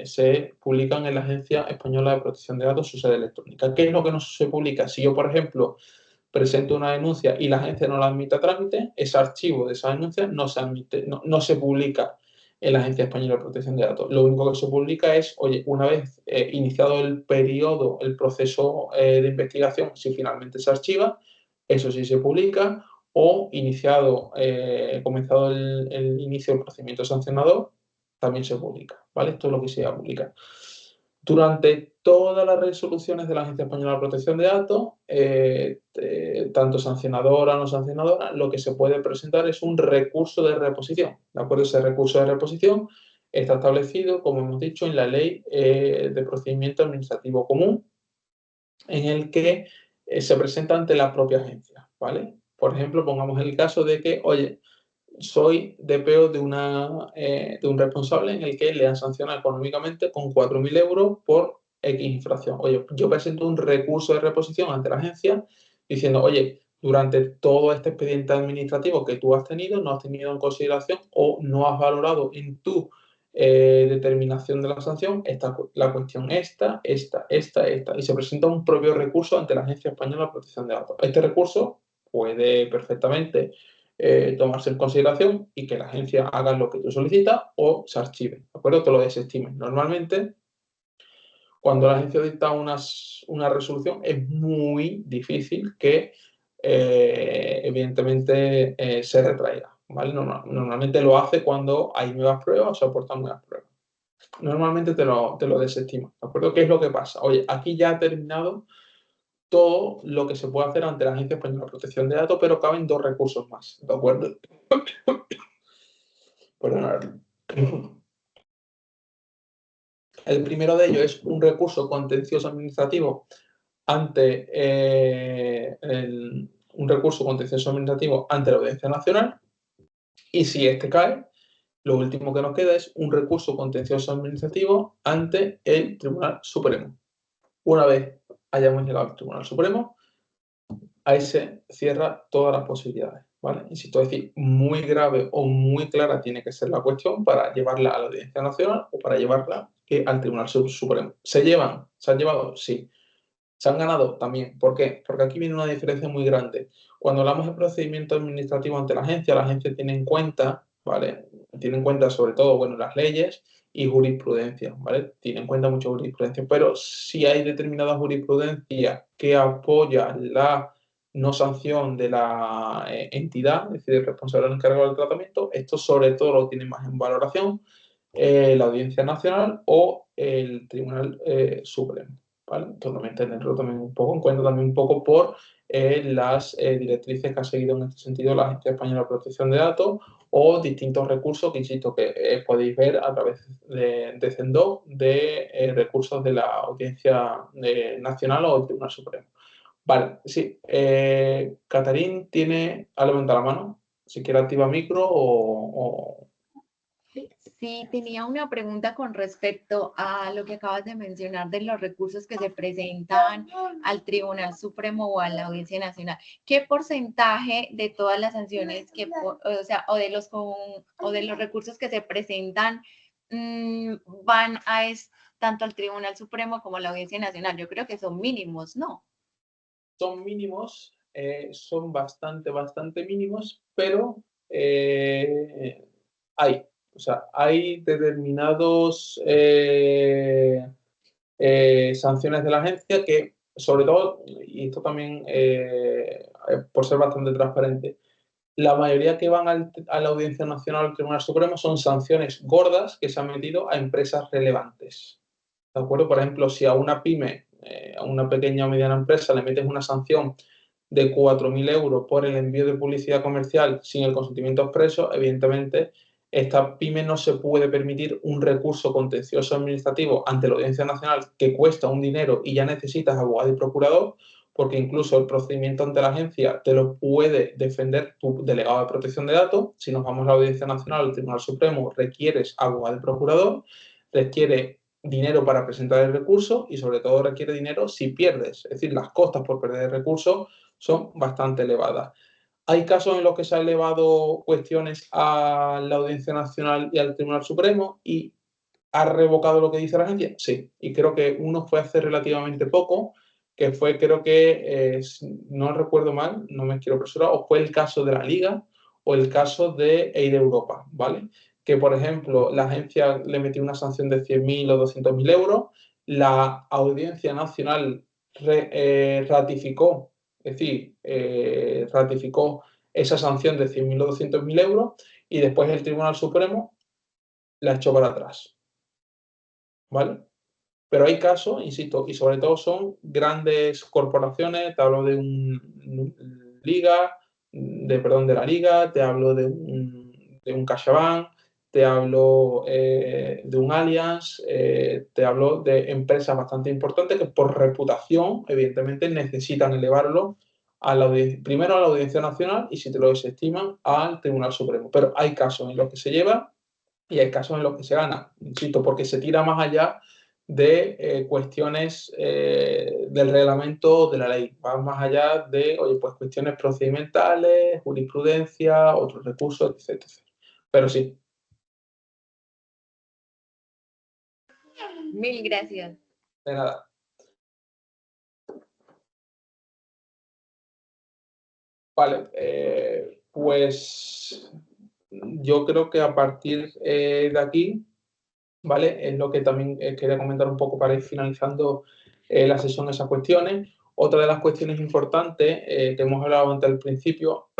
se publican en la Agencia Española de Protección de Datos, su sede electrónica. ¿Qué es lo que no se publica? Si yo, por ejemplo, presento una denuncia y la agencia no la admite a trámite, ese archivo de esa denuncia no se admite, no se publica en la Agencia Española de Protección de Datos. Lo único que se publica es, oye, una vez iniciado el periodo, el proceso de investigación, si finalmente se archiva, eso sí se publica, o comenzado el inicio del procedimiento sancionador, también se publica, ¿vale? Esto es lo que se va a publicar. Durante todas las resoluciones de la Agencia Española de Protección de Datos, tanto sancionadora o no sancionadora, lo que se puede presentar es un recurso de reposición. ¿De acuerdo? Ese recurso de reposición está establecido, como hemos dicho, en la Ley de Procedimiento Administrativo Común, en el que se presenta ante la propia agencia, ¿vale? Por ejemplo, pongamos el caso de que, oye, soy DPO de un responsable en el que le han sancionado económicamente con 4.000 euros por X infracción. Oye, yo presento un recurso de reposición ante la agencia diciendo, oye, durante todo este expediente administrativo que tú has tenido, no has tenido en consideración o no has valorado en tu determinación de la sanción la cuestión esta. Y se presenta un propio recurso ante la Agencia Española de Protección de Datos. Este recurso puede perfectamente tomarse en consideración y que la agencia haga lo que tú solicitas o se archive, ¿de acuerdo? Te lo desestimen. Normalmente, cuando la agencia dicta una resolución, es muy difícil que, evidentemente, se retraiga, ¿vale? Normalmente lo hace cuando hay nuevas pruebas o se aportan nuevas pruebas. Normalmente te lo desestima, ¿de acuerdo? ¿Qué es lo que pasa? Oye, aquí ya ha terminado todo lo que se puede hacer ante la Agencia Española de Protección de Datos, pero caben dos recursos más, ¿de acuerdo? Perdonad. El primero de ellos es un recurso contencioso administrativo ante un recurso contencioso administrativo ante la Audiencia Nacional, y si este cae, lo último que nos queda es un recurso contencioso administrativo ante el Tribunal Supremo. Una vez hayamos llegado al Tribunal Supremo, ahí se cierra todas las posibilidades, ¿vale? Insisto, es decir, muy grave o muy clara tiene que ser la cuestión para llevarla a la Audiencia Nacional o para llevarla al Tribunal Supremo. ¿Se llevan? ¿Se han llevado? Sí. ¿Se han ganado? También. ¿Por qué? Porque aquí viene una diferencia muy grande. Cuando hablamos de procedimiento administrativo ante la agencia tiene en cuenta, ¿vale? Tiene en cuenta sobre todo, bueno, las leyes y jurisprudencia, ¿vale? Tiene en cuenta mucha jurisprudencia, pero si hay determinada jurisprudencia que apoya la no sanción de la entidad, es decir, el responsable encargado del tratamiento, esto sobre todo lo tiene más en valoración la Audiencia Nacional o el Tribunal Supremo. ¿Vale? Entonces, tenerlo también un poco en cuenta, también un poco por las directrices que ha seguido en este sentido la Agencia Española de Protección de Datos o distintos recursos que, insisto, que podéis ver a través de CENDO de recursos de la Audiencia Nacional o del Tribunal Supremo. Vale, sí. Catarín ha levantado la mano. Si quiere activa micro o... Sí, tenía una pregunta con respecto a lo que acabas de mencionar de los recursos que se presentan al Tribunal Supremo o a la Audiencia Nacional. ¿Qué porcentaje de todas las sanciones o de los recursos que se presentan van tanto al Tribunal Supremo como a la Audiencia Nacional? Yo creo que son mínimos, ¿no? Son mínimos, son bastante mínimos, pero hay. O sea, hay determinados sanciones de la agencia que, sobre todo, y esto también por ser bastante transparente, la mayoría que van a la Audiencia Nacional al Tribunal Supremo son sanciones gordas que se han metido a empresas relevantes. ¿De acuerdo? Por ejemplo, si a una pyme, a una pequeña o mediana empresa le metes una sanción de 4.000 euros por el envío de publicidad comercial sin el consentimiento expreso, evidentemente esta pyme no se puede permitir un recurso contencioso administrativo ante la Audiencia Nacional que cuesta un dinero y ya necesitas abogado y procurador, porque incluso el procedimiento ante la agencia te lo puede defender tu delegado de protección de datos. Si nos vamos a la Audiencia Nacional, el Tribunal Supremo, requieres abogado y procurador, requiere dinero para presentar el recurso y sobre todo requiere dinero si pierdes. Es decir, las costas por perder el recurso son bastante elevadas. ¿Hay casos en los que se han elevado cuestiones a la Audiencia Nacional y al Tribunal Supremo y ha revocado lo que dice la agencia? Sí, y creo que uno fue hace relativamente poco, que fue, creo que, no recuerdo mal, no me quiero apresurar, o fue el caso de la Liga o el caso de EIDE Europa, ¿vale? Que, por ejemplo, la agencia le metió una sanción de 100.000 o 200.000 euros, la Audiencia Nacional ratificó, es decir, ratificó esa sanción de 100.000 o 200.000 euros y después el Tribunal Supremo la echó para atrás, ¿vale? Pero hay casos, insisto, y sobre todo son grandes corporaciones, te hablo de un Liga, de la Liga, te hablo de un CaixaBank, te hablo de un Allianz, te hablo de empresas bastante importantes que por reputación, evidentemente, necesitan elevarlo primero a la Audiencia Nacional y si te lo desestiman al Tribunal Supremo. Pero hay casos en los que se lleva y hay casos en los que se gana, insisto, porque se tira más allá de cuestiones del reglamento de la ley, va más allá de, oye, pues cuestiones procedimentales, jurisprudencia, otros recursos, etc. Pero sí. Mil gracias. De nada. Vale, pues yo creo que a partir de aquí, ¿vale? Es lo que también quería comentar un poco para ir finalizando la sesión, esas cuestiones. Otra de las cuestiones importantes que hemos hablado antes al principio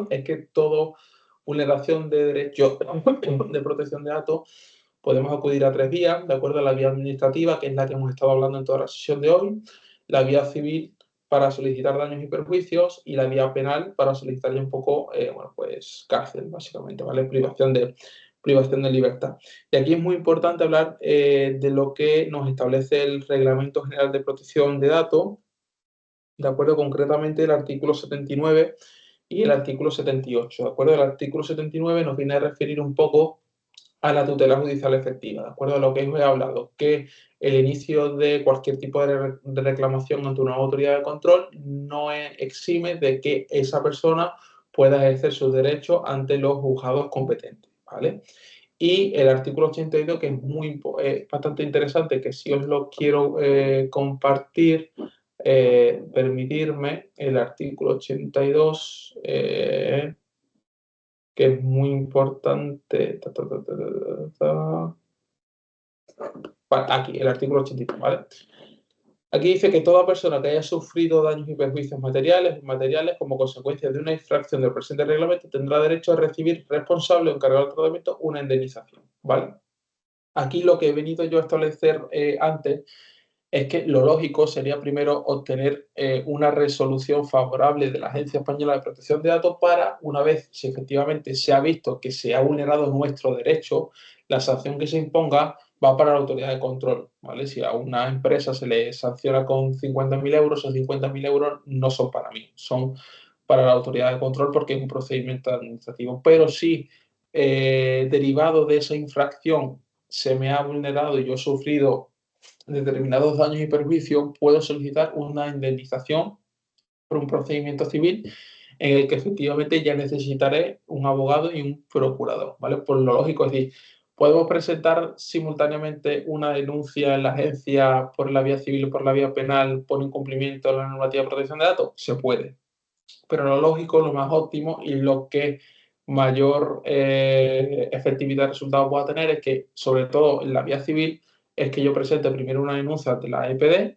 es que todo vulneración de derechos de protección de datos podemos acudir a tres vías, de acuerdo a la vía administrativa, que es la que hemos estado hablando en toda la sesión de hoy, la vía civil para solicitar daños y perjuicios y la vía penal para solicitar un poco, bueno, pues cárcel, básicamente, ¿vale? Privación de libertad. Y aquí es muy importante hablar de lo que nos establece el Reglamento General de Protección de Datos, de acuerdo concretamente el artículo 79 y el artículo 78. ¿De acuerdo? El artículo 79 nos viene a referir un poco a la tutela judicial efectiva, ¿de acuerdo? A lo que os he hablado, que el inicio de cualquier tipo de reclamación ante una autoridad de control no exime de que esa persona pueda ejercer sus derechos ante los juzgados competentes, ¿vale? Y el artículo 82, que es bastante interesante, que sí os lo quiero compartir, permitirme, el artículo 82, que es muy importante. Vale, aquí, el artículo 83, ¿vale? Aquí dice que toda persona que haya sufrido daños y perjuicios materiales o inmateriales como consecuencia de una infracción del presente reglamento tendrá derecho a recibir responsable o encargado del tratamiento una indemnización, ¿vale? Aquí lo que he venido yo a establecer antes es que lo lógico sería primero obtener una resolución favorable de la Agencia Española de Protección de Datos para, una vez si efectivamente se ha visto que se ha vulnerado nuestro derecho, la sanción que se imponga va para la autoridad de control, ¿vale? Si a una empresa se le sanciona con 50.000 euros, esos 50.000 euros no son para mí, son para la autoridad de control porque es un procedimiento administrativo. Pero si derivado de esa infracción se me ha vulnerado y yo he sufrido determinados daños y perjuicios, puedo solicitar una indemnización por un procedimiento civil en el que efectivamente ya necesitaré un abogado y un procurador, ¿vale? Por lo lógico, es decir, ¿podemos presentar simultáneamente una denuncia en la agencia por la vía civil o por la vía penal por incumplimiento de la normativa de protección de datos? Se puede. Pero lo lógico, lo más óptimo y lo que mayor efectividad de resultado pueda tener es que, sobre todo en la vía civil, es que yo presente primero una denuncia ante la EPD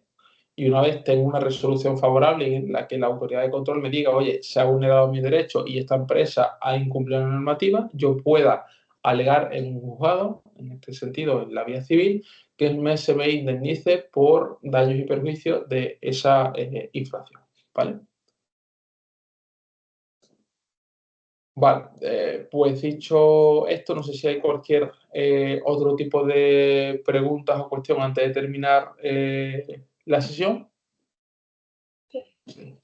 y una vez tengo una resolución favorable en la que la autoridad de control me diga, oye, se ha vulnerado mi derecho y esta empresa ha incumplido la normativa, yo pueda alegar en un juzgado, en este sentido en la vía civil, que se me indemnice por daños y perjuicios de esa infracción, ¿vale? Vale, pues dicho esto, no sé si hay cualquier otro tipo de preguntas o cuestión antes de terminar la sesión.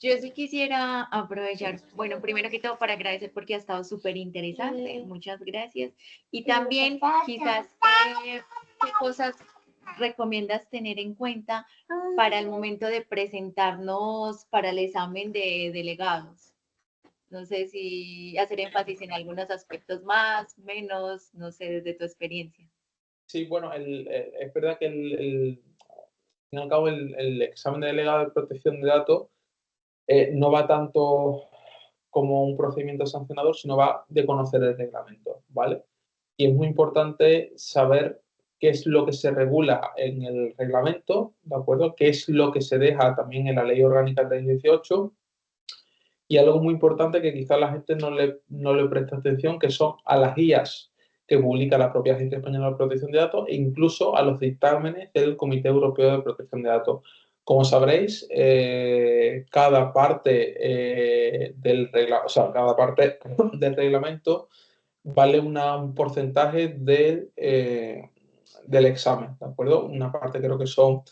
Yo sí quisiera aprovechar, bueno, primero que todo para agradecer porque ha estado súper interesante, muchas gracias. Y también quizás, ¿qué cosas recomiendas tener en cuenta para el momento de presentarnos para el examen de delegados? No sé si hacer énfasis en algunos aspectos más, menos, no sé, desde tu experiencia. Sí, bueno, es verdad que al fin y al cabo el examen de delegado de protección de datos no va tanto como un procedimiento sancionador, sino va de conocer el reglamento, ¿vale? Y es muy importante saber qué es lo que se regula en el reglamento, ¿de acuerdo? Qué es lo que se deja también en la Ley Orgánica 318. Y algo muy importante que quizás la gente no le presta atención, que son a las guías que publica la propia Agencia Española de Protección de Datos e incluso a los dictámenes del Comité Europeo de Protección de Datos. Como sabréis, cada parte cada parte del reglamento vale un porcentaje del examen, ¿de acuerdo? Una parte creo que son,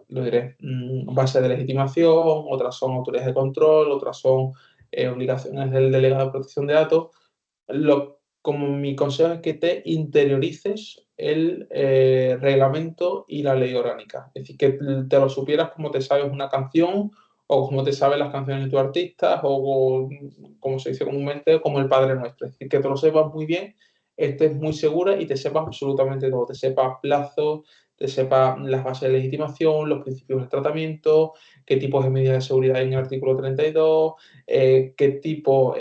lo diré, bases de legitimación, otras son autoridades de control, otras son obligaciones del delegado de protección de datos. Como mi consejo es que te interiorices el reglamento y la ley orgánica. Es decir, que te lo supieras como te sabes una canción o como te sabes las canciones de tu artista o como se dice comúnmente, como el Padre Nuestro. Es decir, que te lo sepas muy bien, estés muy segura y te sepas absolutamente todo. Te sepas plazos, te sepas las bases de legitimación, los principios del tratamiento, qué tipos de medidas de seguridad hay en el artículo 32, qué tipo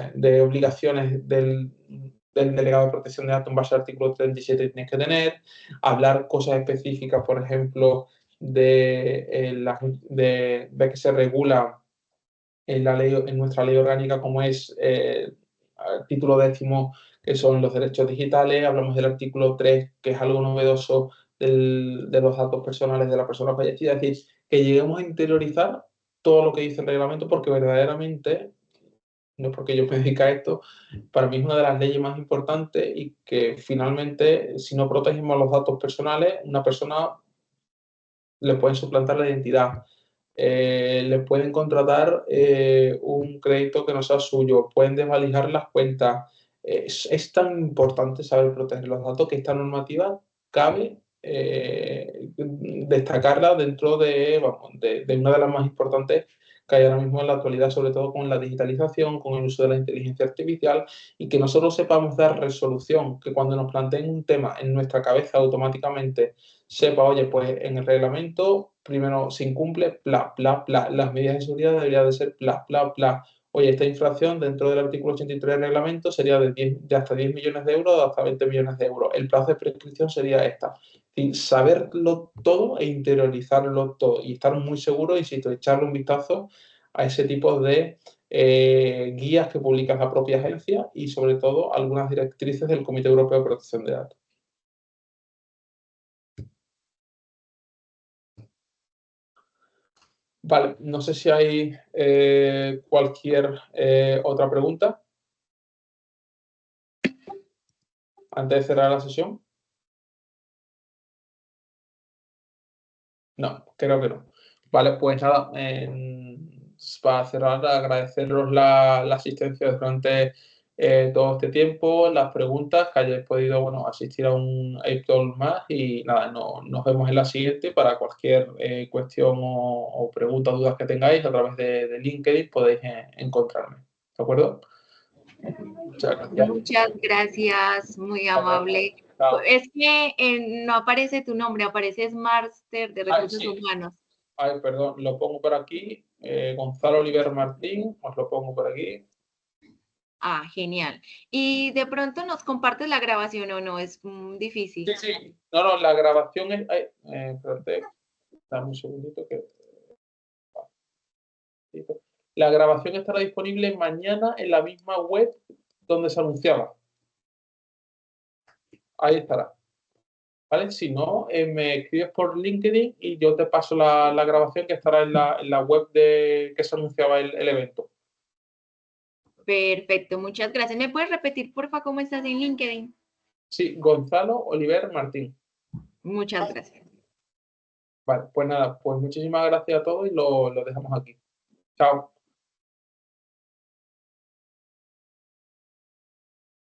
de obligaciones del delegado de protección de datos en base al artículo 37 tienes que tener, hablar cosas específicas, por ejemplo, de que se regula en nuestra ley orgánica, como es el título 10, que son los derechos digitales, hablamos del artículo 3, que es algo novedoso de los datos personales de la persona fallecida, es decir, que lleguemos a interiorizar todo lo que dice el reglamento, porque verdaderamente, no es porque yo me dedique a esto, para mí es una de las leyes más importantes y que finalmente, si no protegemos los datos personales, una persona le pueden suplantar la identidad. les pueden contratar un crédito que no sea suyo, pueden desvalijar las cuentas. Es tan importante saber proteger los datos que esta normativa cabe destacarla dentro de, vamos, de una de las más importantes que hay ahora mismo en la actualidad, sobre todo con la digitalización, con el uso de la inteligencia artificial, y que nosotros sepamos dar resolución, que cuando nos planteen un tema en nuestra cabeza automáticamente sepa, oye, pues en el reglamento primero se incumple, bla, bla, bla, las medidas de seguridad deberían de ser bla, bla, bla. Oye, esta infracción dentro del artículo 83 del reglamento sería de hasta 10 millones de euros o hasta 20 millones de euros. El plazo de prescripción sería esta. Y saberlo todo e interiorizarlo todo y estar muy seguro, insisto, echarle un vistazo a ese tipo de guías que publica la propia agencia y sobre todo algunas directrices del Comité Europeo de Protección de Datos. Vale, no sé si hay cualquier otra pregunta antes de cerrar la sesión. No, creo que no. Vale, pues nada, para cerrar, agradeceros la asistencia durante todo este tiempo, las preguntas, que hayáis podido, bueno, asistir a un APE más y nada, nos vemos en la siguiente para cualquier cuestión o pregunta o dudas que tengáis a través de LinkedIn podéis encontrarme. ¿De acuerdo? Muchas gracias. Muchas gracias, muy amable. Es que no aparece tu nombre, aparece Master de Recursos Humanos. Ay, perdón, lo pongo por aquí. Gonzalo Oliver Martín, os lo pongo por aquí. Ah, genial. ¿Y de pronto nos compartes la grabación o no? Es difícil. Sí, sí. No, la grabación es... espérate, dame un segundito que... La grabación estará disponible mañana en la misma web donde se anunciaba. Ahí estará. ¿Vale? Si no, me escribes por LinkedIn y yo te paso la grabación que estará en la web que se anunciaba el evento. Perfecto, muchas gracias. ¿Me puedes repetir, porfa, cómo estás en LinkedIn? Sí, Gonzalo Oliver Martín. Muchas gracias. Vale, pues nada, pues muchísimas gracias a todos y lo dejamos aquí. Chao.